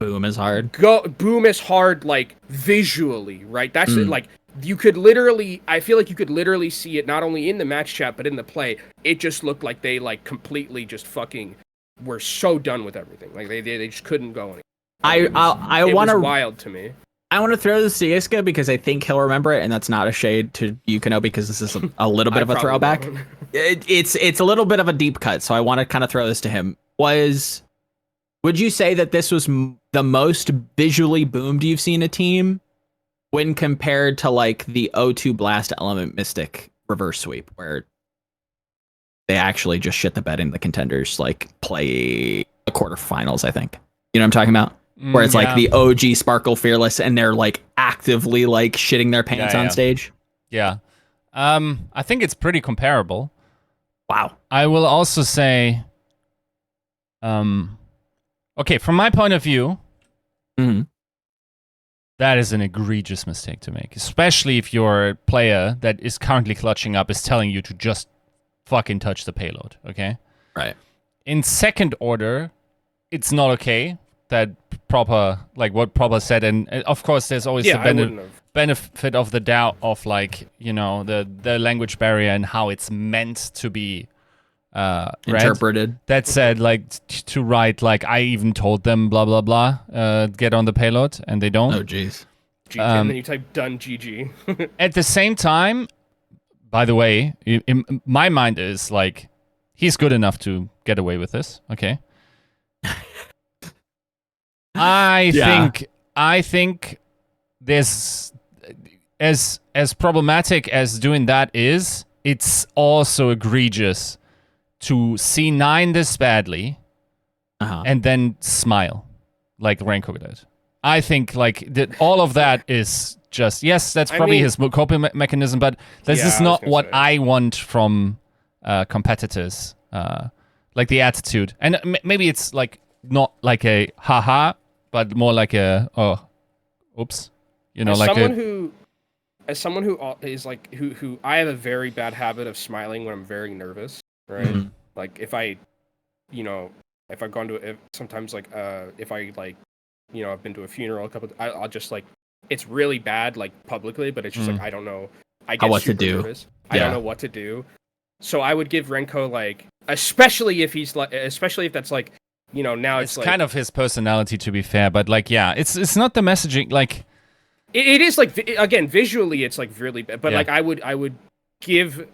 Boom is hard. Boom is hard, like, visually, right? That's it, like, you could literally, I feel like you could literally see it not only in the match chat, but in the play. It just looked like they, like, completely just fucking were so done with everything. Like they just couldn't go anymore. I It want was to wild to me. I want to throw this to Yiska because I think he'll remember it, and that's not a shade to you, Kenobi, because this is a little bit of a probably throwback. won't. It's a little bit of a deep cut, so I want to kind of throw this to him. Would you say that this was the most visually boomed you've seen a team when compared to like the O2 Blast Element Mystic reverse sweep, where they actually just shit the bed in the contenders, like play the quarterfinals, I think. You know what I'm talking about? Where it's like the OG Sparkle Fearless and they're like actively like shitting their pants on stage. Yeah. I think it's pretty comparable. Wow. I will also say, okay, from my point of view, that is an egregious mistake to make, especially if your player that is currently clutching up is telling you to just fucking touch the payload, okay? Right. In second order, it's not okay. That proper, like what Proper said, and of course there's always the benefit of the doubt of like, you know, the language barrier and how it's meant to be interpreted. Read. That said, like to write like I even told them blah blah blah, get on the payload, and they don't. Oh jeez. And then you type done GG. At the same time, by the way, in my mind is like he's good enough to get away with this. Okay. I think there's as problematic as doing that is, it's also egregious to C9 this badly and then smile like Renko did. I think like all of that is just that's probably his coping mechanism, but this is not what I want from competitors. Like the attitude, and maybe it's like not like a haha, but more like a oops, you know, as someone who is like who I have a very bad habit of smiling when I'm very nervous, right? Mm-hmm. Like if I gone to sometimes like if I like, you know, I've been to a funeral a couple. I'll just like it's really bad like publicly, but it's just like I don't know. I get what super to do. Nervous. I don't know what to do. So I would give Renko like, especially if that's like, you know, now it's like kind of his personality, to be fair, but like it's not the messaging like it is like again visually it's like really bad, but like I would give,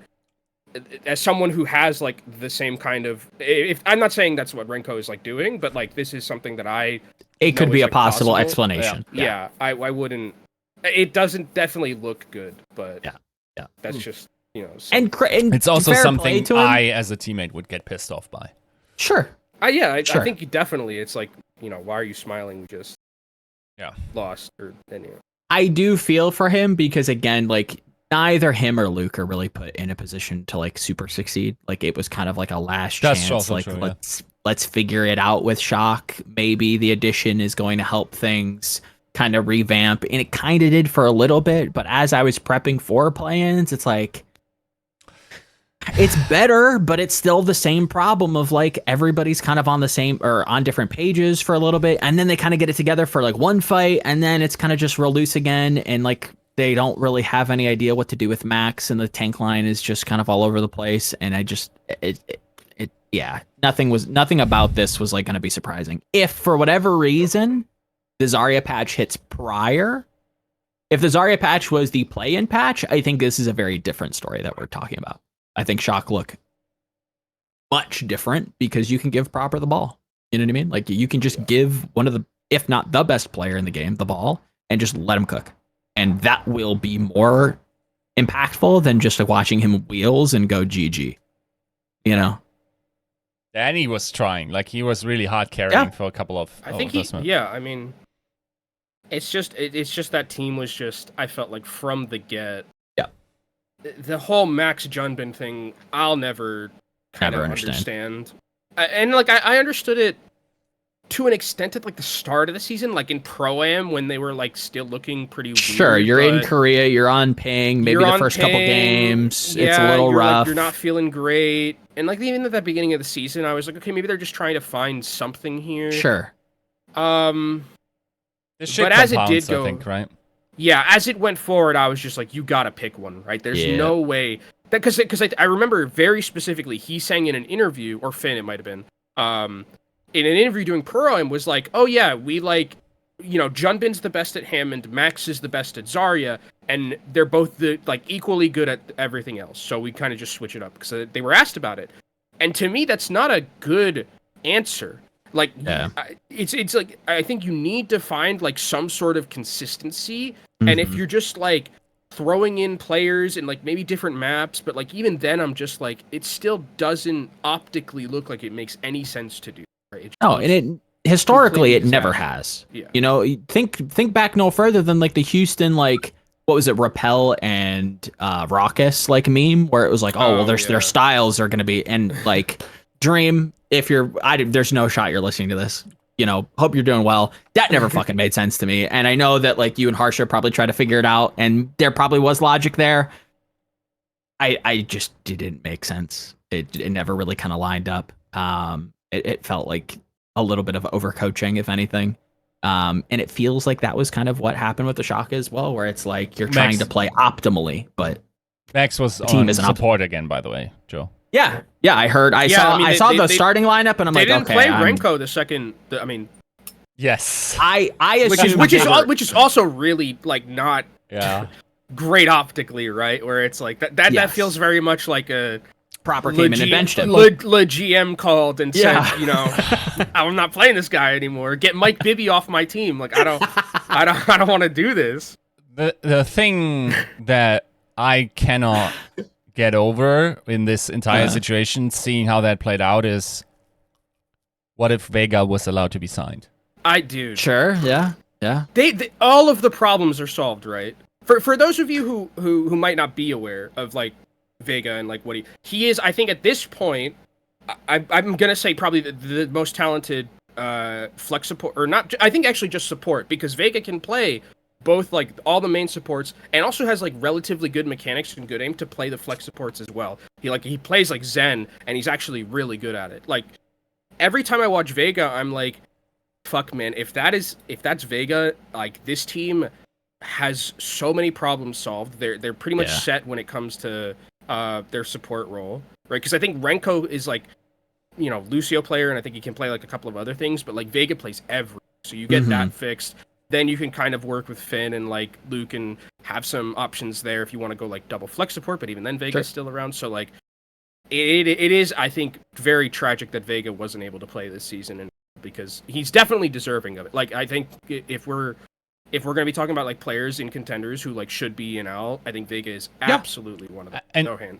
as someone who has like the same kind of, if I'm not saying that's what Renko is like doing, but like this is something that it could be a like possible explanation. Yeah, I wouldn't. It doesn't definitely look good, but yeah, that's just, you know. And it's also something I, as a teammate, would get pissed off by. Sure. I think definitely it's like, you know, why are you smiling? We just lost or anyway. I do feel for him because again, like neither him or Luke are really put in a position to like super succeed. Like it was kind of like a last chance. Like let's figure it out with Shock. Maybe the addition is going to help things kind of revamp, and it kind of did for a little bit. But as I was prepping for play-ins, it's like it's better, but it's still the same problem of like everybody's kind of on the same or on different pages for a little bit, and then they kind of get it together for like one fight, and then it's kind of just real loose again, and like they don't really have any idea what to do with Max, and the tank line is just kind of all over the place. And I just nothing about this was like going to be surprising. If for whatever reason the Zarya patch hits prior, if the Zarya patch was the play-in patch, I think this is a very different story that we're talking about. I think Shock look much different because you can give Proper the ball. You know what I mean? Like you can just give one of the, if not the best player in the game, the ball, and just let him cook. And that will be more impactful than just like watching him wheels and go GG. You know? And he was trying. Like he was really hard carrying for a couple of I mean, it's just that team was just, I felt like from the get. Yeah. The whole Max Junbin thing, I'll never kind of understand. And like I understood it to an extent at like the start of the season, like in Pro-Am when they were like still looking pretty weird. Sure, you're in Korea, you're on ping, maybe the first couple games, it's a little rough. Like, you're not feeling great. And like even at the beginning of the season, I was like, okay, maybe they're just trying to find something here. Sure. But as it did go, I think, right? Yeah, as it went forward, I was just like, you gotta pick one, right? There's no way. Because I remember very specifically, he sang in an interview, or Finn, it might have been, in an interview doing Pro-Am was like, oh yeah, we like, Junbin's the best at Hammond, Max is the best at Zarya, and they're both equally good at everything else. So we kind of just switch it up because they were asked about it. And to me, that's not a good answer. Like, it's like, I think you need to find like some sort of consistency. And if you're just like throwing in players in like maybe different maps, but like even then I'm just like, it still doesn't optically look like it makes any sense to do. Right? And it historically it never has. Yeah. Think back no further than like the Houston, like, what was it, Rappel and Raucus like meme where it was like, their styles are gonna be, and like Dream, if there's no shot you're listening to this, hope you're doing well. That never fucking made sense to me. And I know that like you and Harsha probably tried to figure it out, and there probably was logic there. I just didn't make sense. It never really kind of lined up. It felt like a little bit of overcoaching, if anything. And it feels like that was kind of what happened with the Shaka as well, where it's like you're trying to play optimally, but Max was on support again, by the way, Joe. Yeah, I heard. I saw the starting lineup, and I'm like, okay. They didn't play Renko the second. Yes. I assume which is also really like not great optically, right? Where it's like that feels very much like a proper came in and benched him. Le GM called and said, I'm not playing this guy anymore. Get Mike Bibby off my team. Like I don't want to do this. The thing that I cannot get over in this entire situation, seeing how that played out, is what if Vega was allowed to be signed? Sure, yeah. They all of the problems are solved, right? For those of you who might not be aware of like Vega and like what he is, I think at this point, I'm gonna say probably the most talented flex support, or not. I think actually just support, because Vega can play both like all the main supports and also has like relatively good mechanics and good aim to play the flex supports as well. He plays like Zen, and he's actually really good at it. Like every time I watch Vega, I'm like, fuck man, if that's Vega, like this team has so many problems solved. They're pretty much set when it comes to their support role, right? Because I think Renko is like, Lucio player, and I think he can play like a couple of other things, but like Vega plays everything. So you get that fixed. Then you can kind of work with Finn and like Luke and have some options there if you want to go like double flex support, but even then Vega's still around. So like it is, I think, very tragic that Vega wasn't able to play this season, and because he's definitely deserving of it. Like I think if we're going to be talking about like players in contenders who like should be in L, I think Vega is absolutely one of them.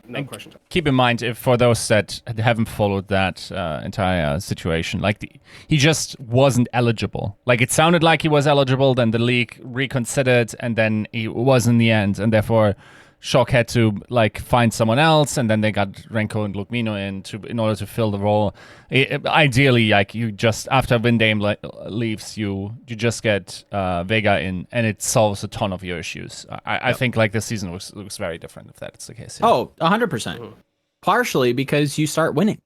No questions. Keep in mind, if for those that haven't followed that entire situation, like he just wasn't eligible. Like it sounded like he was eligible, then the league reconsidered, and then he was in the end, and therefore Shock had to like find someone else, and then they got Renko and Lukmino in order to fill the role. Ideally, like you just after Vindame leaves, you just get Vega in, and it solves a ton of your issues. I think like this season looks very different if that's the case. Yeah. Oh, 100%. Partially because you start winning,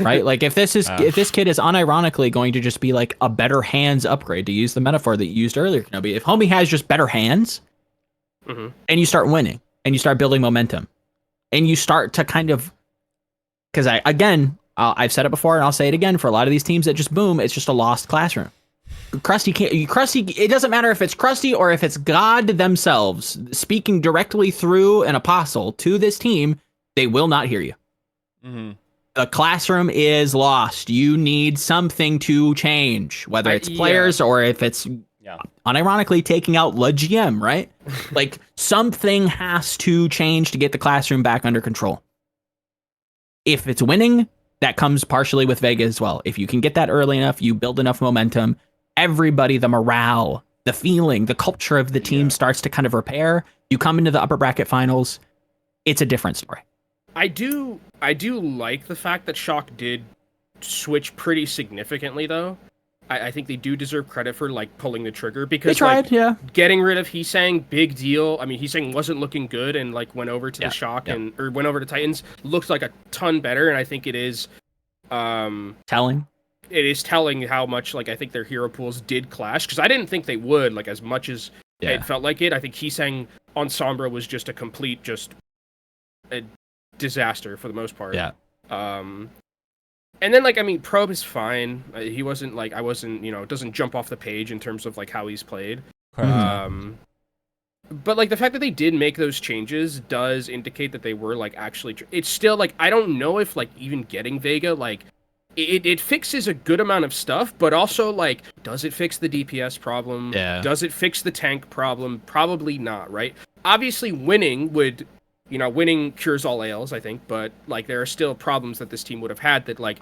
right? Like if this kid is unironically going to just be like a better hands upgrade, to use the metaphor that you used earlier, Kenobi. If homie has just better hands, and you start winning. And you start building momentum, and you start to kind of, because I've said it before and I'll say it again, for a lot of these teams that just boom, it's just a lost classroom. Krusty, it doesn't matter if it's Krusty or if it's God themselves speaking directly through an apostle to this team, they will not hear you. The classroom is lost. You need something to change, whether it's players or if it's unironically taking out the GM, right? Like something has to change to get the classroom back under control. If it's winning, that comes partially with Vega as well. If you can get that early enough, you build enough momentum, everybody, the morale, the feeling, the culture of the team starts to kind of repair. You come into the upper bracket finals, it's a different story. I do like the fact that Shock did switch pretty significantly, though. I think they do deserve credit for like pulling the trigger, because they tried, getting rid of Heesang, big deal. I mean, Heesang wasn't looking good, and like went over to the Shock or went over to Titans, looked like a ton better, and I think it is telling. It is telling how much like I think their hero pools did clash, because I didn't think they would, like as much as it felt like it. I think Heesang on Sombra was just a complete a disaster for the most part. And then, like, I mean, Probe is fine. He wasn't, like, I wasn't, it doesn't jump off the page in terms of, like, how he's played. But, like, the fact that they did make those changes does indicate that they were, like, actually... It's still, like, I don't know if, like, even getting Vega, like, it fixes a good amount of stuff, but also, like, does it fix the DPS problem? Yeah. Does it fix the tank problem? Probably not, right? Obviously, winning would... winning cures all ails, I think, but, like, there are still problems that this team would have had that, like,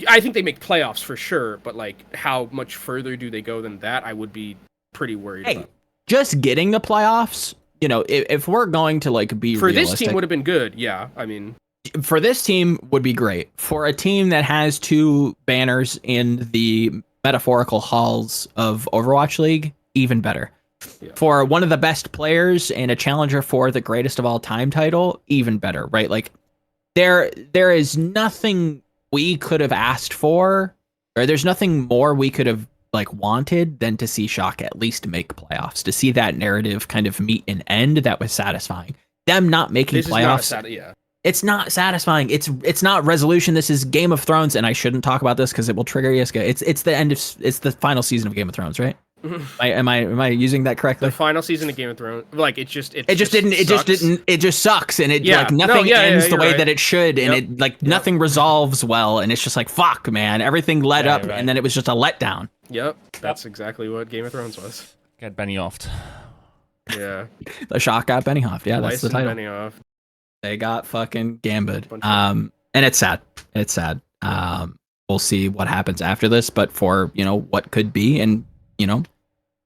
I think they make playoffs for sure, but, like, how much further do they go than that? I would be pretty worried about. Just getting the playoffs, if we're going to, like, be for realistic, this team would have been good, yeah, I mean... For this team would be great. For a team that has 2 banners in the metaphorical halls of Overwatch League, even better. Yeah. For one of the best players and a challenger for the greatest of all time title, even better, right? Like, there is nothing we could have asked for, or there's nothing more we could have, like, wanted than to see Shock at least make playoffs, to see that narrative kind of meet an end that was satisfying. Them not making playoffs, it's not satisfying. It's not resolution. This is Game of Thrones, and I shouldn't talk about this because it will trigger Yiska. It's the final season of Game of Thrones, right? Am I using that correctly? The final season of Game of Thrones, like, it just sucks, and nothing ends the way right. that it should, and nothing resolves well, and it's just like, fuck, man, everything led up, and then it was just a letdown. Yep, that's exactly what Game of Thrones was. Get Benioff. Yeah, the Shock got Benioff. Yeah, that's the title. Benioff. They got fucking Gambit. And it's sad. It's sad. We'll see what happens after this, but for what could be, and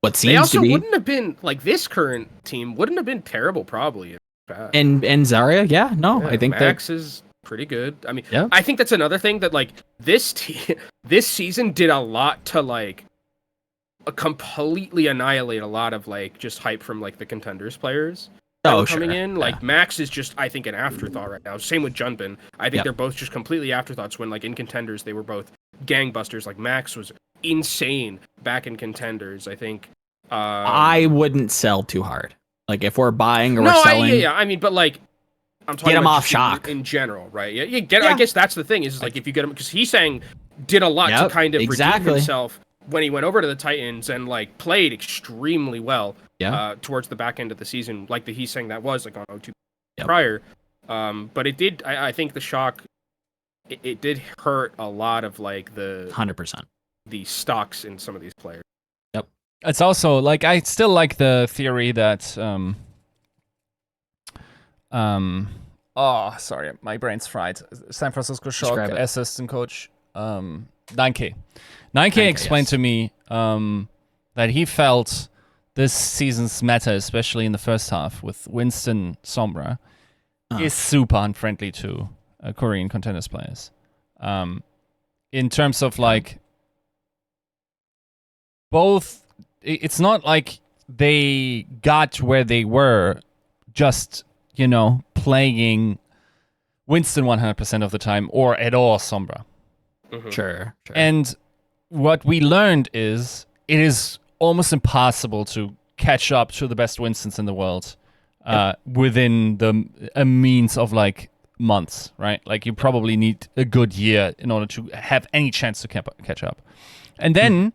what seems to be. They also wouldn't have been, like, this current team wouldn't have been terrible, probably. And Zarya, I think Max is pretty good. I mean, I think that's another thing that, like, this season did a lot to, like, completely annihilate a lot of, like, just hype from, like, the contenders players. Coming in, like, Max is just, I think, an afterthought right now. Same with Junbin. I think they're both just completely afterthoughts when, like, in contenders they were both gangbusters. Like, Max was insane back in contenders. I think. I wouldn't sell too hard. Like, if we're buying or we're selling. I mean, but, like, I'm talking get him about off Shock in general, right? Yeah. I guess that's the thing is like if you get him, because he's saying did a lot to kind of redeem himself when he went over to the Titans and, like, played extremely well. Towards the back end of the season, like he's saying that was like on O2 prior, but it did. I think the Shock, it did hurt a lot of, like, the 100% the stocks in some of these players. Yep. It's also, like, I still like the theory that oh, sorry, my brain's fried. San Francisco Shock assistant coach 9K explained to me that he felt this season's meta, especially in the first half with Winston Sombra, is super unfriendly to Korean contenders players. In terms of, like, both, it's not like they got where they were just, playing Winston 100% of the time or at all Sombra. Mm-hmm. Sure. And what we learned is it is almost impossible to catch up to the best Winstons in the world within a means of, like, months, right? Like, you probably need a good year in order to have any chance to catch up. And then,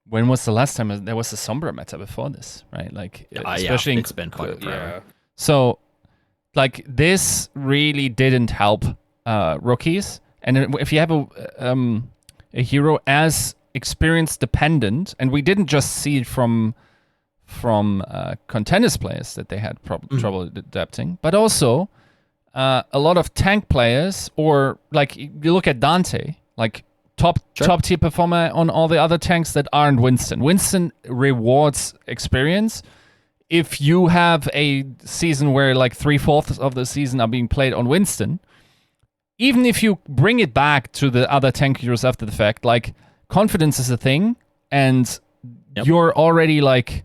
when was the last time there was a Sombra meta before this, right? Like, especially it's been quite forever. So, like, this really didn't help rookies. And if you have a hero as experience dependent, and we didn't just see it from contenders players that they had trouble adapting, but also a lot of tank players, or, like, you look at Dante, like, top tier performer on all the other tanks that aren't Winston. Winston rewards experience. If you have a season where, like, 3/4 of the season are being played on Winston, even if you bring it back to the other tank heroes after the fact, like, confidence is a thing, and you're already, like,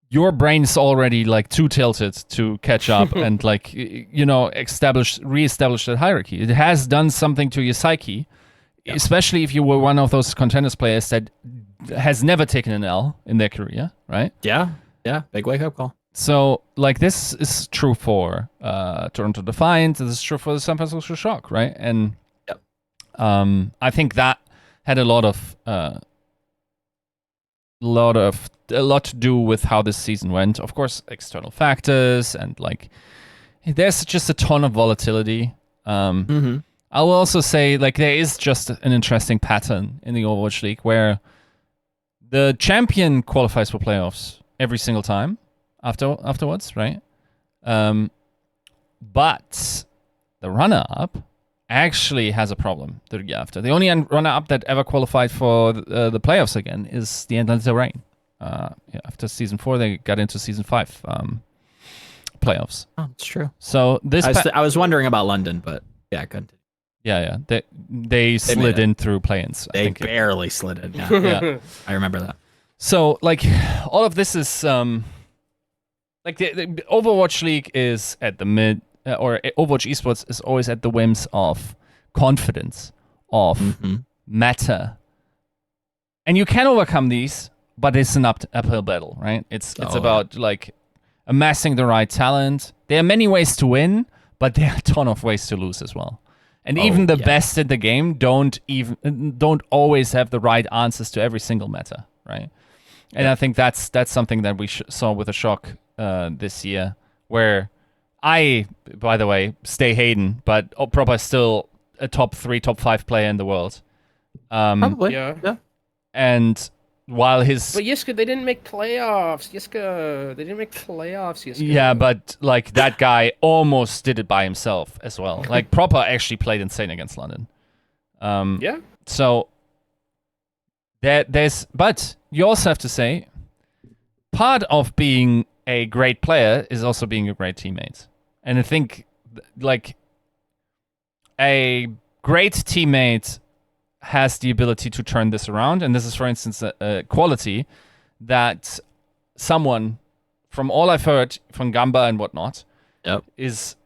your brain is already, like, too tilted to catch up and, like, reestablish that hierarchy. It has done something to your psyche, especially if you were one of those contenders players that has never taken an L in their career, right? Yeah, big wake-up call. So, like, this is true for Toronto Defiant, this is true for the San Francisco Shock, right? And I think that had a lot to do with how this season went. Of course, external factors and like there's just a ton of volatility. I will also say like there is just an interesting pattern in the Overwatch League where the champion qualifies for playoffs every single time afterwards, right? But the runner-up actually has a problem the year after. The only runner-up that ever qualified for the playoffs again is the Atlanta Reign. After season 4, they got into season 5 playoffs. Oh, it's true. So this I was wondering about London, but yeah, good. Yeah. They slid in through play-ins. They barely slid in. Yeah. Yeah. I remember that. So like all of this is like the Overwatch League is at the mid, or Overwatch esports is always at the whims of confidence, of meta, and you can overcome these, but it's an uphill battle, right? It's about like amassing the right talent. There are many ways to win, but there are a ton of ways to lose as well. And even the best in the game don't always have the right answers to every single meta, right? And I think that's something that we saw with a shock this year, where I, by the way, stay Hayden, but Proper is still a top 3, top 5 player in the world. Probably. Yeah. And while his... But Yiska, they didn't make playoffs. Yiska, they didn't make playoffs, Yiska. Yeah, but like that guy almost did it by himself as well. Like Proper actually played insane against London. Yeah. So but you also have to say, part of being a great player is also being a great teammate. And I think like a great teammate has the ability to turn this around. And this is, for instance, a quality that someone, from all I've heard from Gamba and whatnot, is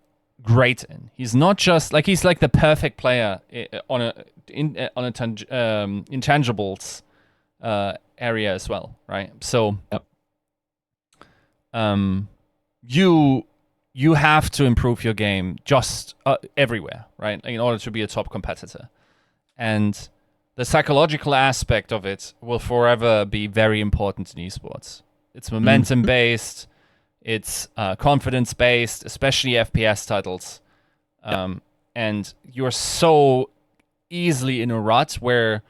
great in. He's not just like, he's like the perfect player on intangibles area as well, right? So you have to improve your game just everywhere, right, in order to be a top competitor. And the psychological aspect of it will forever be very important in esports. It's momentum-based, it's confidence-based, especially FPS titles. And you're so easily in a rut where,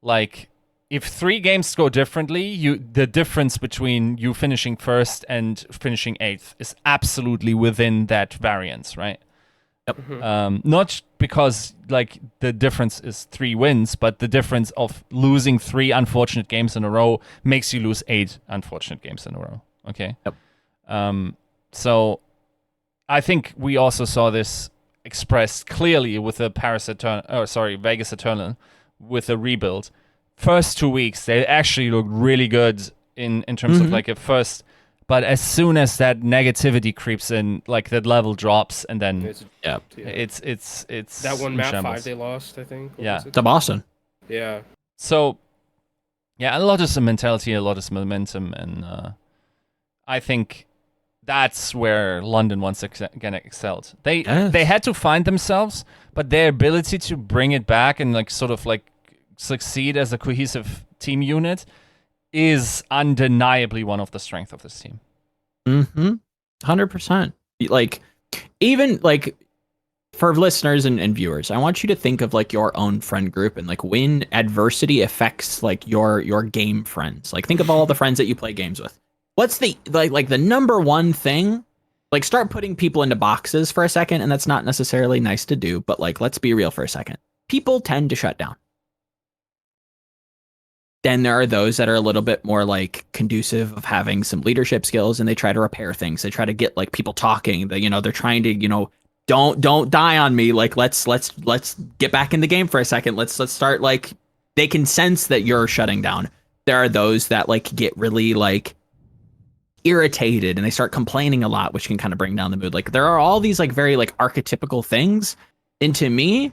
like, if 3 games go differently, the difference between you finishing first and finishing 8th is absolutely within that variance, right? Not because like the difference is 3 wins, but the difference of losing 3 unfortunate games in a row makes you lose 8 unfortunate games in a row. Okay. So I think we also saw this expressed clearly with the Vegas Eternal with a rebuild. First 2 weeks, they actually looked really good in terms of like a first. But as soon as that negativity creeps in, like that level drops, and then it's that one map shambles. 5 they lost, I think. To Boston. Yeah. So yeah, a lot of some mentality, a lot of some momentum, and I think that's where London once again excelled. They had to find themselves, but their ability to bring it back and like sort of like succeed as a cohesive team unit is undeniably one of the strengths of this team. 100%. Like, even like for listeners and viewers, I want you to think of like your own friend group and like when adversity affects like your game friends. Like, think of all the friends that you play games with. What's the like the number one thing? Like, start putting people into boxes for a second, and that's not necessarily nice to do, but like, let's be real for a second. People tend to shut down. Then there are those that are a little bit more like conducive of having some leadership skills, and they try to repair things. They try to get like people talking. They're trying to, don't die on me. Like, let's get back in the game for a second. Let's start, like, they can sense that you're shutting down. There are those that like get really like irritated and they start complaining a lot, which can kind of bring down the mood. Like, there are all these like very like archetypical things. And to me,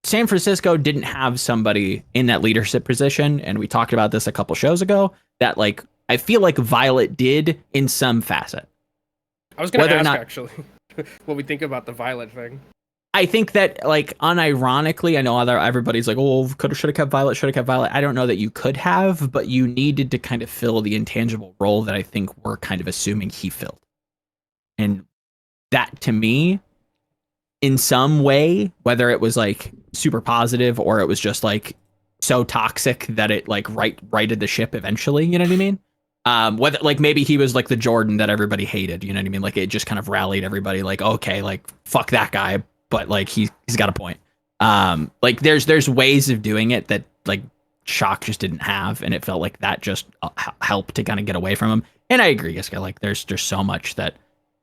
San Francisco didn't have somebody in that leadership position, and we talked about this a couple shows ago, that like I feel like Violet did in some facet. I was going to ask actually what we think about the Violet thing. I think that, like, unironically, I know everybody's like, oh, should have kept Violet, should have kept Violet. I don't know that you could have, but you needed to kind of fill the intangible role that I think we're kind of assuming he filled. And that, to me, in some way, whether it was like super positive or it was just like so toxic that it like righted the ship eventually, you know what I mean? Whether like maybe he was like the Jordan that everybody hated, you know what I mean? Like it just kind of rallied everybody, like, okay, like fuck that guy, but like he's got a point. Like there's ways of doing it that like Shock just didn't have, and it felt like that just helped to kind of get away from him. And I agree, Yiska, like there's so much that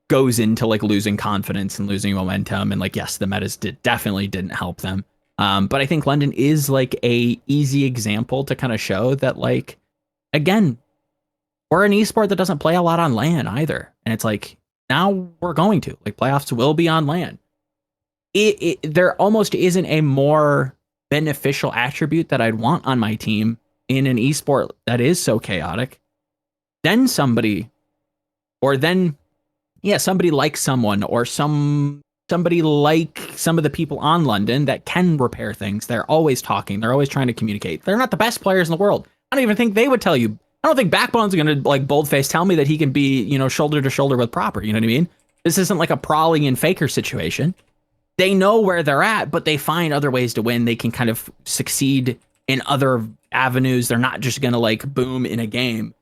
goes into like losing confidence and losing momentum, and like yes, the metas definitely didn't help them. But I think London is like a easy example to kind of show that, like, again, we're an esport that doesn't play a lot on LAN either, and it's like now we're going to like playoffs will be on LAN. There almost isn't a more beneficial attribute that I'd want on my team in an esport that is so chaotic than somebody, or then somebody like someone, or somebody like some of the people on London that can repair things. They're always talking. They're always trying to communicate. They're not the best players in the world. I don't even think they would tell you. I don't think Backbone's going to like boldface tell me that he can be, you know, shoulder to shoulder with Proper. You know what I mean? This isn't like a Prawley and Faker situation. They know where they're at, but they find other ways to win. They can kind of succeed in other avenues. They're not just going to like boom in a game.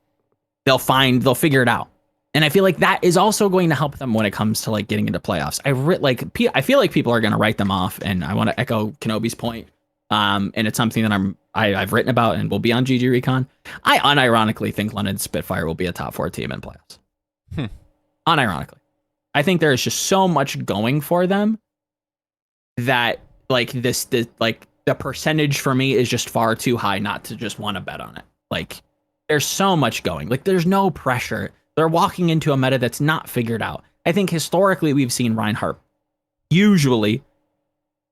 They'll figure it out. And I feel like that is also going to help them when it comes to like getting into playoffs. I feel like people are going to write them off, and I want to echo Kenobi's point. And it's something that I've written about and will be on GG Recon. I unironically think London Spitfire will be a top 4 team in playoffs. Unironically, I think there is just so much going for them that like the percentage for me is just far too high not to just want to bet on it. Like there's so much going. Like there's no pressure. They're walking into a meta that's not figured out. I think historically we've seen Reinhardt, usually,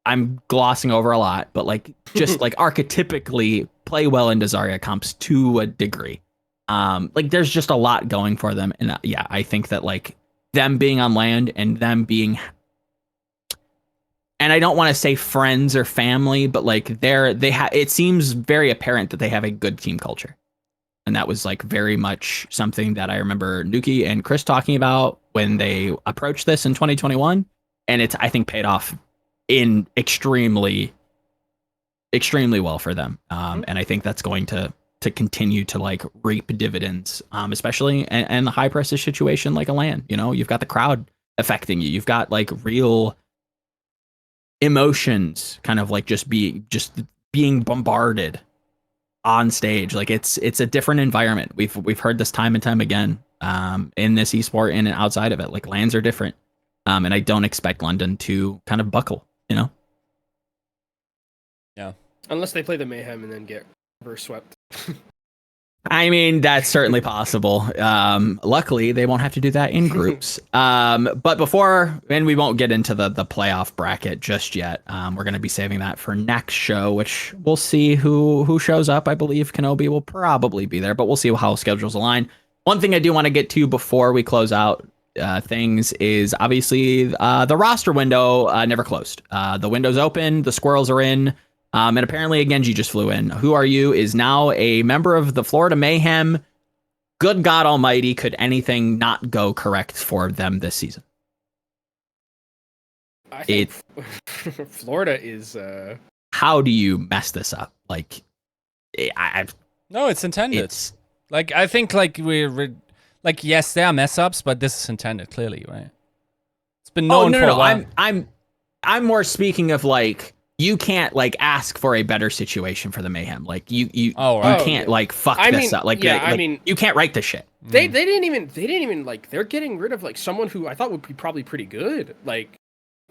I'm glossing over a lot, but like just like archetypically play well into Zarya comps to a degree. Like there's just a lot going for them. And yeah, I think that like them being on land and them being, and I don't want to say friends or family, but like it seems very apparent that they have a good team culture. And that was like very much something that I remember Nuki and Chris talking about when they approached this in 2021. And it's, I think, paid off in extremely well for them. And I think that's going to continue to like reap dividends, especially and the high pressure situation like a LAN. You know, you've got the crowd affecting you. You've got like real emotions kind of like just being bombarded on stage. Like it's a different environment. We've heard this time and time again in this esport and outside of it. Like LANs are different, and I don't expect London to kind of buckle. You know? Yeah. Unless they play the Mayhem and then get reverse swept. I mean, that's certainly possible. Luckily, they won't have to do that in groups. But before, and we won't get into the playoff bracket just yet. We're going to be saving that for next show, which we'll see who shows up. I believe Kenobi will probably be there, but we'll see how schedules align. One thing I do want to get to before we close out things is obviously the roster window never closed. The window's open. The squirrels are in. And apparently a Genji just flew in. Who Are You is now a member of the Florida Mayhem. Good God Almighty, could anything not go correct for them this season? I think Florida is... How do you mess this up? Like, No, it's intended. Like, I think, like, we're... Like, yes, there are mess-ups, but this is intended, clearly, right? It's been known for a while. I'm more speaking of, like... You can't like ask for a better situation for the Mayhem. Like you can't like fuck this up. Like, I mean, you can't write this shit. They didn't even like, they're getting rid of like someone who I thought would be probably pretty good. Like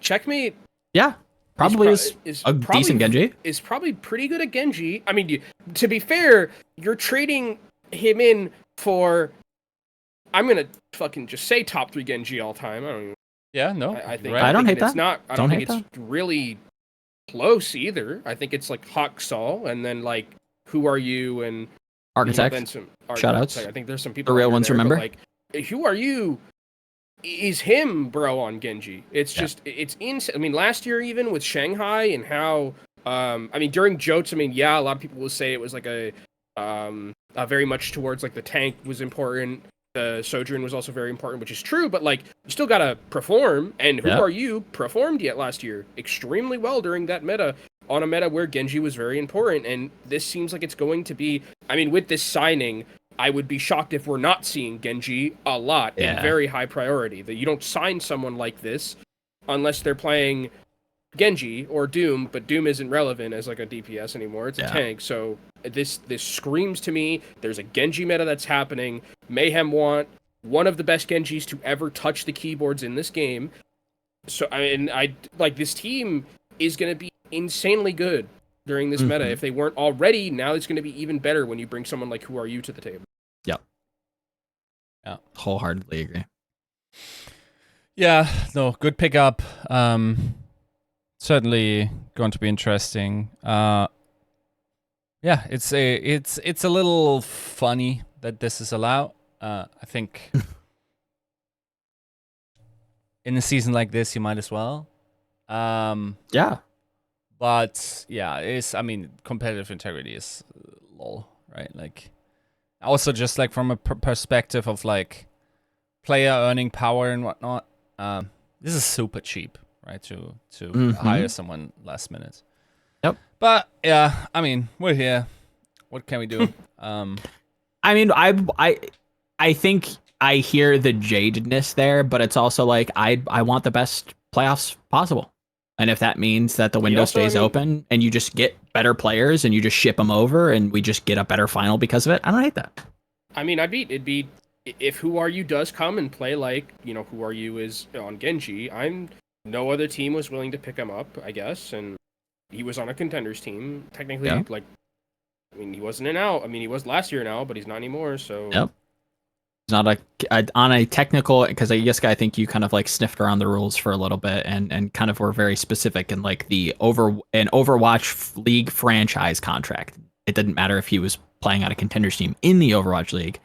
Checkmate. Yeah, probably is a decent Genji. Is probably pretty good at Genji. I mean, to be fair, you're trading him in for. I'm gonna fucking just say top 3 Genji all time. I don't even. Yeah, no, I think I don't hate that. It's not. I don't think it's really close either. I think it's like Hawksall and then like Who Are You and Architect. Then some shoutouts. I think there's some people the real ones there, remember. Like Who Are You is him, bro, on Genji. It's just, it's insane. I mean, last year even with Shanghai and how, I mean, during Jotes, I mean, yeah, a lot of people will say it was like a very much towards like the tank was important. The Sojourn was also very important, which is true, but like you still gotta perform. And Who Are You performed yet last year extremely well during that meta, on a meta where Genji was very important. And this seems like it's going to be, I mean, with this signing, I would be shocked if we're not seeing Genji a lot in very high priority. That you don't sign someone like this unless they're playing Genji or Doom, but Doom isn't relevant as like a DPS anymore. It's a tank. So this screams to me there's a Genji meta that's happening. Mayhem want one of the best Genjis to ever touch the keyboards in this game. So I like this team is going to be insanely good during this meta. If they weren't already, now it's going to be even better when you bring someone like Who Are You to the table. Yep. Yeah, wholeheartedly agree. Yeah, no, good pickup. Certainly going to be interesting. Yeah, it's a little funny that this is allowed. I think in a season like this, you might as well. Yeah. But yeah, I mean, competitive integrity is lol, right? Like, also just like from a perspective of like player earning power and whatnot, this is super cheap, right? To hire someone last minute. Yep. But yeah, I mean, we're here. What can we do? I mean, I think I hear the jadedness there, but it's also like I want the best playoffs possible. And if that means that the window stays open and you just get better players and you just ship them over and we just get a better final because of it, I don't hate that. I mean, it'd be if Who Are You does come and play like, you know, Who Are You is on Genji, no other team was willing to pick him up, I guess, and he was on a contenders team. Technically, like, I mean, he wasn't an out. I mean, he was last year now, but he's not anymore, so... Yep. It's not on a technical, because Yiska, I think you kind of like sniffed around the rules for a little bit and kind of were very specific in like an Overwatch League franchise contract. It didn't matter if he was playing on a contenders team in the Overwatch League,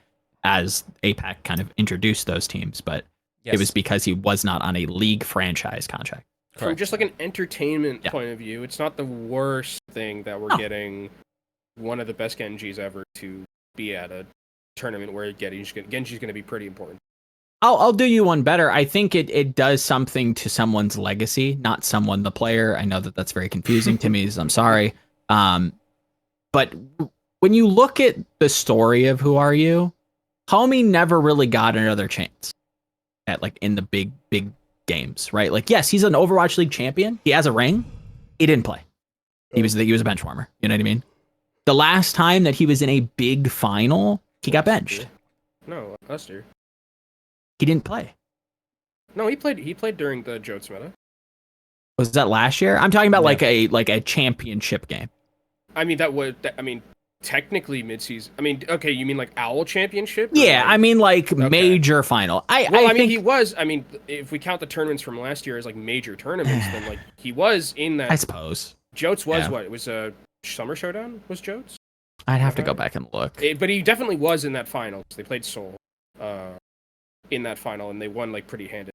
as APAC kind of introduced those teams, but it was because he was not on a league franchise contract. From just like an entertainment point of view, it's not the worst thing that we're getting one of the best Genjis ever to be at a tournament where Genji's going to be pretty important. I'll do you one better. I think it does something to someone's legacy, not someone the player. I know that that's very confusing to me, so I'm sorry. But when you look at the story of Who Are You, homie never really got another chance at like in the big games, right? Like, yes, he's an Overwatch League champion. He has a ring. He didn't play. He was a bench warmer. You know what I mean? The last time that he was in a big final, he got benched. No, last year. He didn't play. No, he played during the Jotes meta. Was that last year? I'm talking about like a championship game. I mean, technically mid-season. I mean, okay, you mean like Owl Championship? Yeah, like, I mean like major final. I mean, he was. I mean, if we count the tournaments from last year as like major tournaments, then like he was in that. I suppose. Jotes was what? It was a Summer Showdown. Was Jotes? I'd have to go back and look. But he definitely was in that final. They played Seoul in that final, and they won like pretty handed.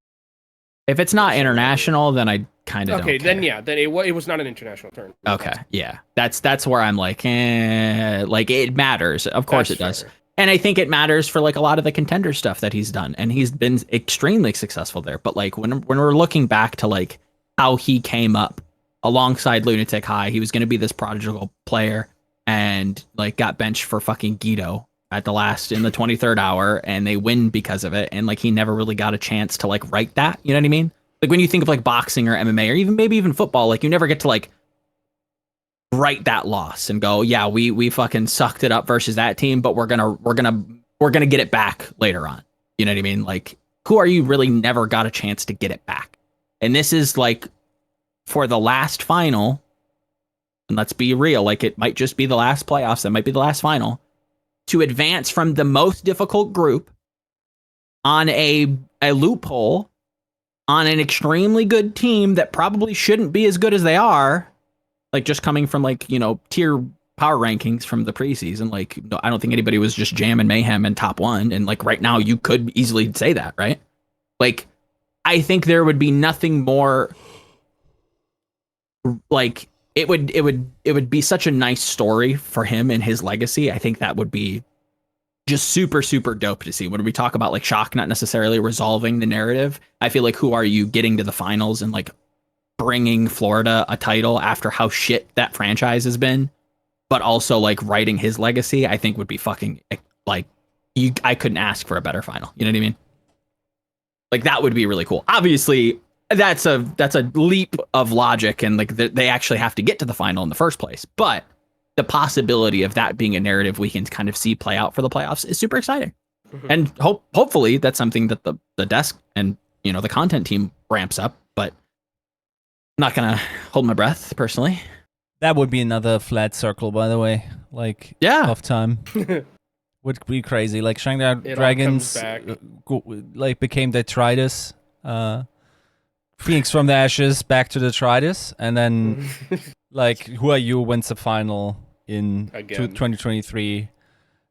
If it's not international, then I kind of okay. Don't care. Then it was not an international tournament. Okay, yeah, that's where I'm like, like it matters. Of course it does, and I think it matters for like a lot of the contender stuff that he's done, and he's been extremely successful there. But like when we're looking back to like how he came up alongside Lunatic High, he was going to be this prodigal player, and like got benched for fucking Guido at the last in the 23rd hour, and they win because of it. And like he never really got a chance to like write that. You know what I mean? Like when you think of like boxing or MMA or even maybe even football, like you never get to like write that loss and go, yeah, we fucking sucked it up versus that team, but we're gonna get it back later on. You know what I mean? Like Who Are You really never got a chance to get it back. And this is like for the last final, and let's be real, like it might just be the last playoffs, that might be the last final, to advance from the most difficult group on a loophole on an extremely good team that probably shouldn't be as good as they are, like just coming from like, you know, tier power rankings from the preseason. Like, no, I don't think anybody was just jamming Mayhem in top 1. And like right now you could easily say that, right? Like I think there would be nothing more like it would be such a nice story for him and his legacy. I think that would be just super, super dope to see. When we talk about like Shock not necessarily resolving the narrative, I feel like who are you getting to the finals and like bringing Florida a title after how shit that franchise has been, but also like writing his legacy, I think would be fucking like I couldn't ask for a better final. You know what I mean? Like that would be really cool. Obviously, that's a leap of logic, and like they actually have to get to the final in the first place. But the possibility of that being a narrative we can kind of see play out for the playoffs is super exciting. And hopefully that's something that the desk and the content team ramps up. But I'm not gonna hold my breath personally. That would be another flat circle, by the way. Like off time. Would be crazy. Like Shanghai Dragons like became detritus. Phoenix from the ashes back to detritus, and then like Who Are You wins the final in 2023,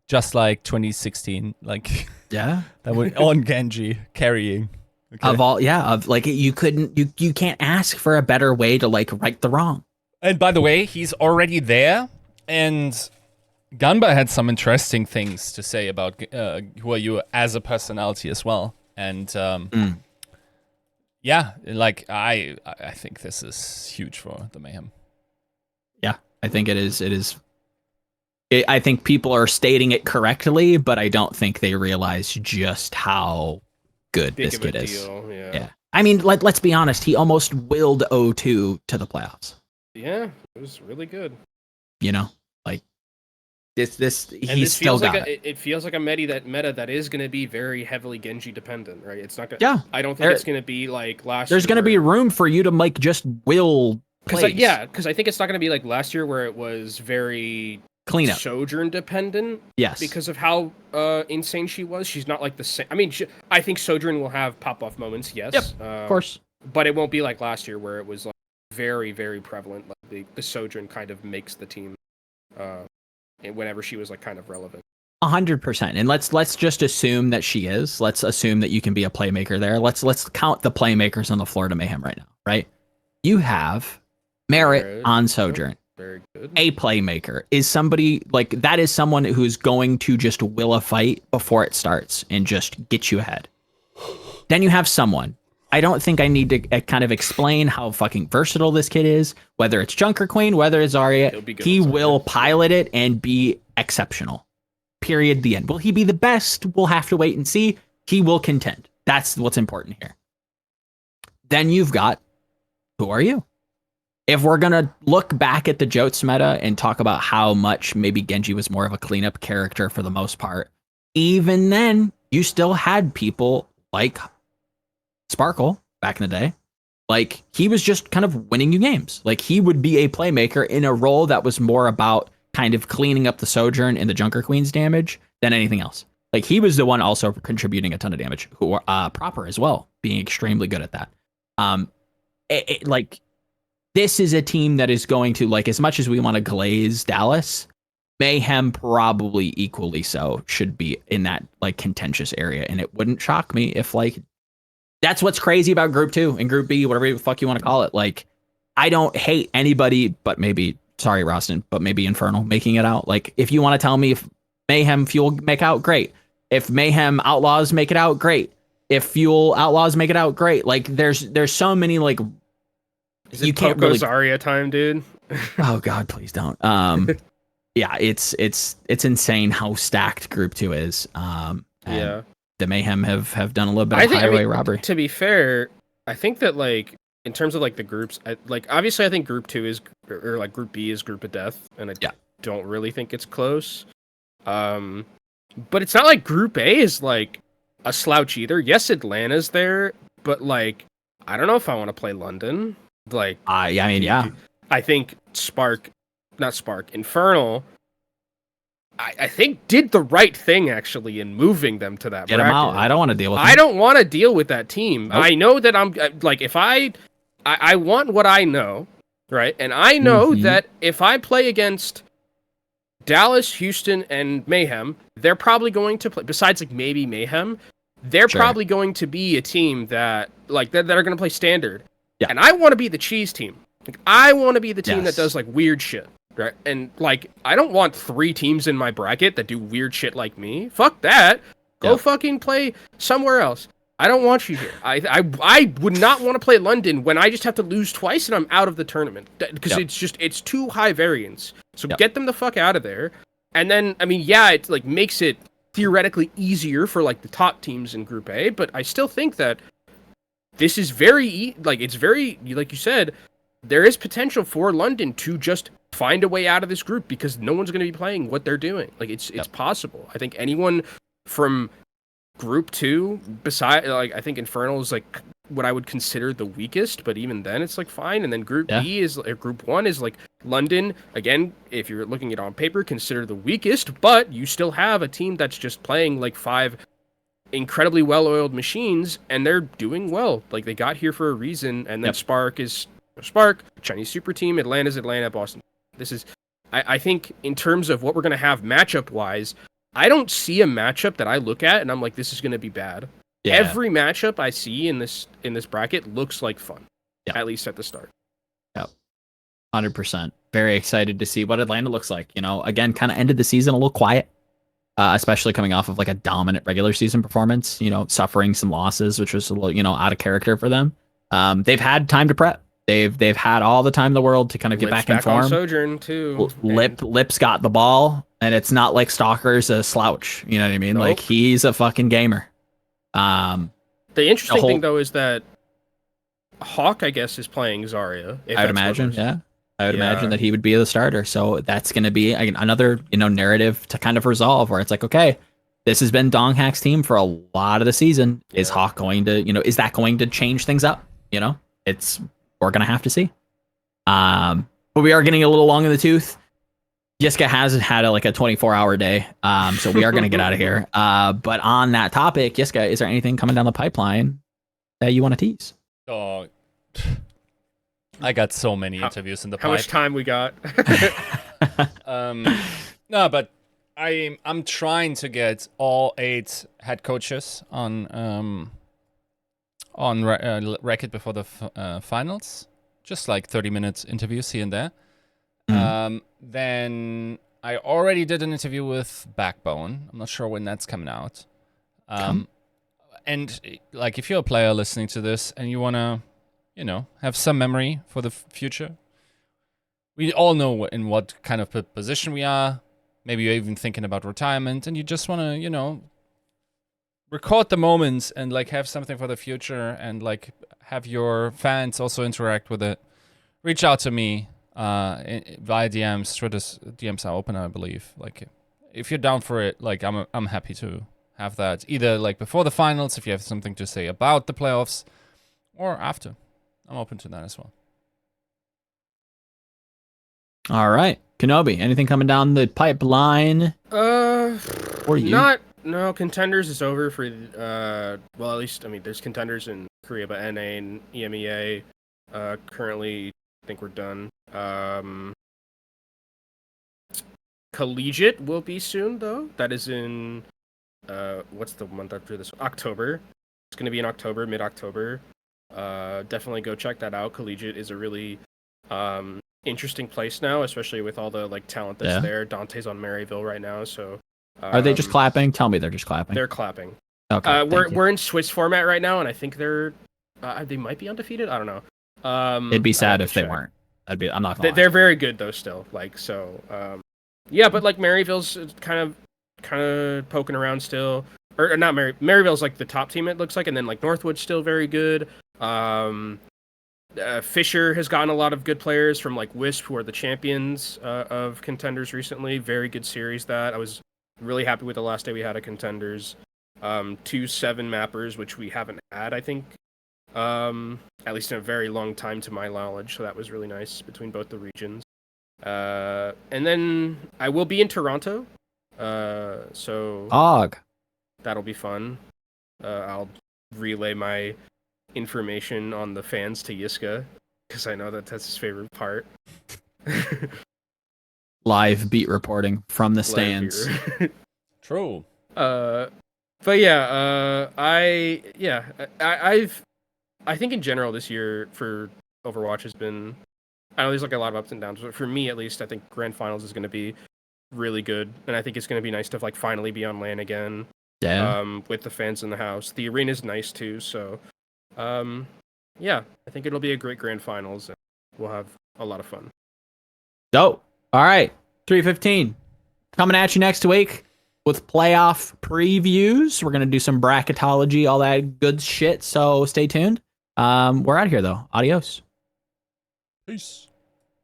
just like 2016. Like that would on Genji carrying. Okay. Of like you can't ask for a better way to like right the wrong. And by the way, he's already there, and Ganba had some interesting things to say about Who Are You as a personality as well. And yeah, like I think this is huge for the Mayhem. Yeah, I think it is. I think people are stating it correctly, but I don't think they realize just how good this kid is. Yeah. I mean, let's be honest. He almost willed O2 to the playoffs. Yeah, it was really good. Like he's still got it. It feels like a meta that is going to be very heavily Genji dependent, right? It's not going. Yeah, I don't think it's going to be like last. There's going to be room for you to like just will plays. Because I think it's not going to be like last year where it was very cleanup Sojourn dependent. Yes, because of how insane she was. She's not like the same. I mean, I think Sojourn will have pop off moments. Yes, yep, of course, but it won't be like last year where it was like very, very prevalent. Like the Sojourn kind of makes the team. Whenever she was like kind of relevant. 100%. And let's just assume that she is. Let's assume that you can be a playmaker there. Let's count the playmakers on the Florida Mayhem right now, right? You have Merit on Sojourn. Very good. A playmaker is somebody like that is someone who's going to just will a fight before it starts and just get you ahead. Then you have someone. I don't think I need to kind of explain how fucking versatile this kid is, whether it's Junker Queen, whether it's Zarya, he will pilot it and be exceptional. Period. The end. Will he be the best? We'll have to wait and see. He will contend. That's what's important here. Then you've got, who are you? If we're going to look back at the Jotes meta and talk about how much maybe Genji was more of a cleanup character for the most part, even then, you still had people like Sparkle back in the day. Like he was just kind of winning you games. Like he would be a playmaker in a role that was more about kind of cleaning up the Sojourn and the Junker Queen's damage than anything else. Like he was the one also contributing a ton of damage, who Proper as well, being extremely good at that. Like this is a team that is going to, like, as much as we want to glaze Dallas, Mayhem probably equally so should be in that like contentious area. And it wouldn't shock me if like that's what's crazy about Group 2 and Group B, whatever the fuck you want to call it. Like, I don't hate anybody, but maybe, sorry, Rostin, but maybe Infernal making it out. Like, if you want to tell me if Mayhem Fuel make out, great. If Mayhem Outlaws make it out, great. If Fuel Outlaws make it out, great. Like, there's so many, like, you can't really Zarya time, dude. Oh God, please don't. Yeah, it's insane how stacked Group 2 is. Yeah. The Mayhem have done a little bit of highway robbery. To be fair, I think that like in terms of like the groups, like obviously I think Group 2 is or like Group B is Group of Death, and I don't really think it's close. But it's not like Group A is like a slouch either. Yes, Atlanta's there, but like I don't know if I want to play London. Like I mean, yeah. I think Infernal. I think did the right thing actually in moving them to that. Get them out. I don't want to deal with them. I don't want to deal with that team. Nope. I know that I'm like if I want what I know, right? And I know that if I play against Dallas, Houston, and Mayhem, they're probably going to play. Besides, like maybe Mayhem, they're Sure. probably going to be a team that like that are going to play standard. Yeah. And I want to be the cheese team. Like I want to be the team Yes. that does like weird shit. Right? And like I don't want 3 teams in my bracket that do weird shit like me. Fuck that. Go Yep. fucking play somewhere else. I don't want you here. I would not want to play London when I just have to lose twice and I'm out of the tournament because it's too high variance. So get them the fuck out of there. And then I mean, yeah, it like makes it theoretically easier for like the top teams in Group A, but I still think that this is very it's very like you said, there is potential for London to just find a way out of this group because no one's going to be playing what they're doing. Like it's possible. I think anyone from Group 2, beside like I think Infernal is like what I would consider the weakest, but even then it's like fine. And then Group B is Group 1 is like London. Again, if you're looking at it on paper, consider the weakest, but you still have a team that's just playing like 5 incredibly well-oiled machines, and they're doing well. Like they got here for a reason. And then Spark is Spark, Chinese super team, Atlanta's Atlanta, Boston. This is, I think, in terms of what we're gonna have matchup-wise. I don't see a matchup that I look at and I'm like, this is going to be bad. Yeah. Every matchup I see in this bracket looks like fun, at least at the start. Yep, 100%. Very excited to see what Atlanta looks like. You know, again, kind of ended the season a little quiet, especially coming off of like a dominant regular season performance. You know, suffering some losses, which was a little out of character for them. They've had time to prep. They've had all the time in the world to kind of get back in form. On Sojourn too. Lip's got the ball, and it's not like Stalker's a slouch. You know what I mean? Nope. Like he's a fucking gamer. The interesting thing though is that Hawk, I guess, is playing Zarya. I would imagine, I would imagine that he would be the starter. So that's going to be another narrative to kind of resolve, where it's like, okay, this has been Donghack's team for a lot of the season. Is Hawk going to, is that going to change things up? We're going to have to see. But we are getting a little long in the tooth. Yiska has had a 24-hour day, so we are going to get out of here. But on that topic, Yiska, is there anything coming down the pipeline that you want to tease? Oh, I got so many interviews in the pipe. How much time we got? No, but I'm trying to get all 8 head coaches on Racket before the finals, just like 30 minutes interviews here and there. Then I already did an interview with Backbone. I'm not sure when that's coming out. And like, if you're a player listening to this and you want to, have some memory for the future, we all know in what kind of position we are. Maybe you're even thinking about retirement and you just want to, record the moments and like have something for the future and like have your fans also interact with it. Reach out to me via DMs. Twitter's DMs are open, I believe. Like, if you're down for it, like I'm happy to have that either like before the finals if you have something to say about the playoffs, or after. I'm open to that as well. All right, Kenobi, anything coming down the pipeline? For you? No, Contenders is over for well, at least there's Contenders in Korea, but NA and EMEA currently I think we're done. Collegiate will be soon though. That is in what's the month after this? October. It's going to be in October, mid-October. Definitely go check that out. Collegiate is a really interesting place now, especially with all the like talent that's there. Dante's on Maryville right now, so are they just clapping? Tell me they're just clapping. They're clapping. Okay. We're in Swiss format right now, and I think they might be undefeated. I don't know. It'd be sad if they weren't. I'm not gonna lie. They're very good though still. Like so yeah, but like Maryville's kind of poking around still. Or not Maryville's like the top team it looks like, and then like Northwood's still very good. Fisher has gotten a lot of good players from like Wisp, who are the champions of Contenders recently. Very good series that. I was really happy with the last day we had at Contenders. 2 7 mappers, which we haven't had, I think, at least in a very long time to my knowledge. So that was really nice between both the regions. And then I will be in Toronto. So that'll be fun. I'll relay my information on the fans to Yiska, because I know that's his favorite part. Live beat reporting from the stands. True. But yeah, I think in general this year for Overwatch has been, I know there's like a lot of ups and downs, but for me at least, I think Grand Finals is going to be really good, and I think it's going to be nice to like finally be on LAN again. Yeah. With the fans in the house. The arena's nice too, so yeah, I think it'll be a great Grand Finals, and we'll have a lot of fun. Dope. All right. 315 coming at you next week with playoff previews. We're gonna do some bracketology, all that good shit. So stay tuned. We're out of here though. Adios. Peace.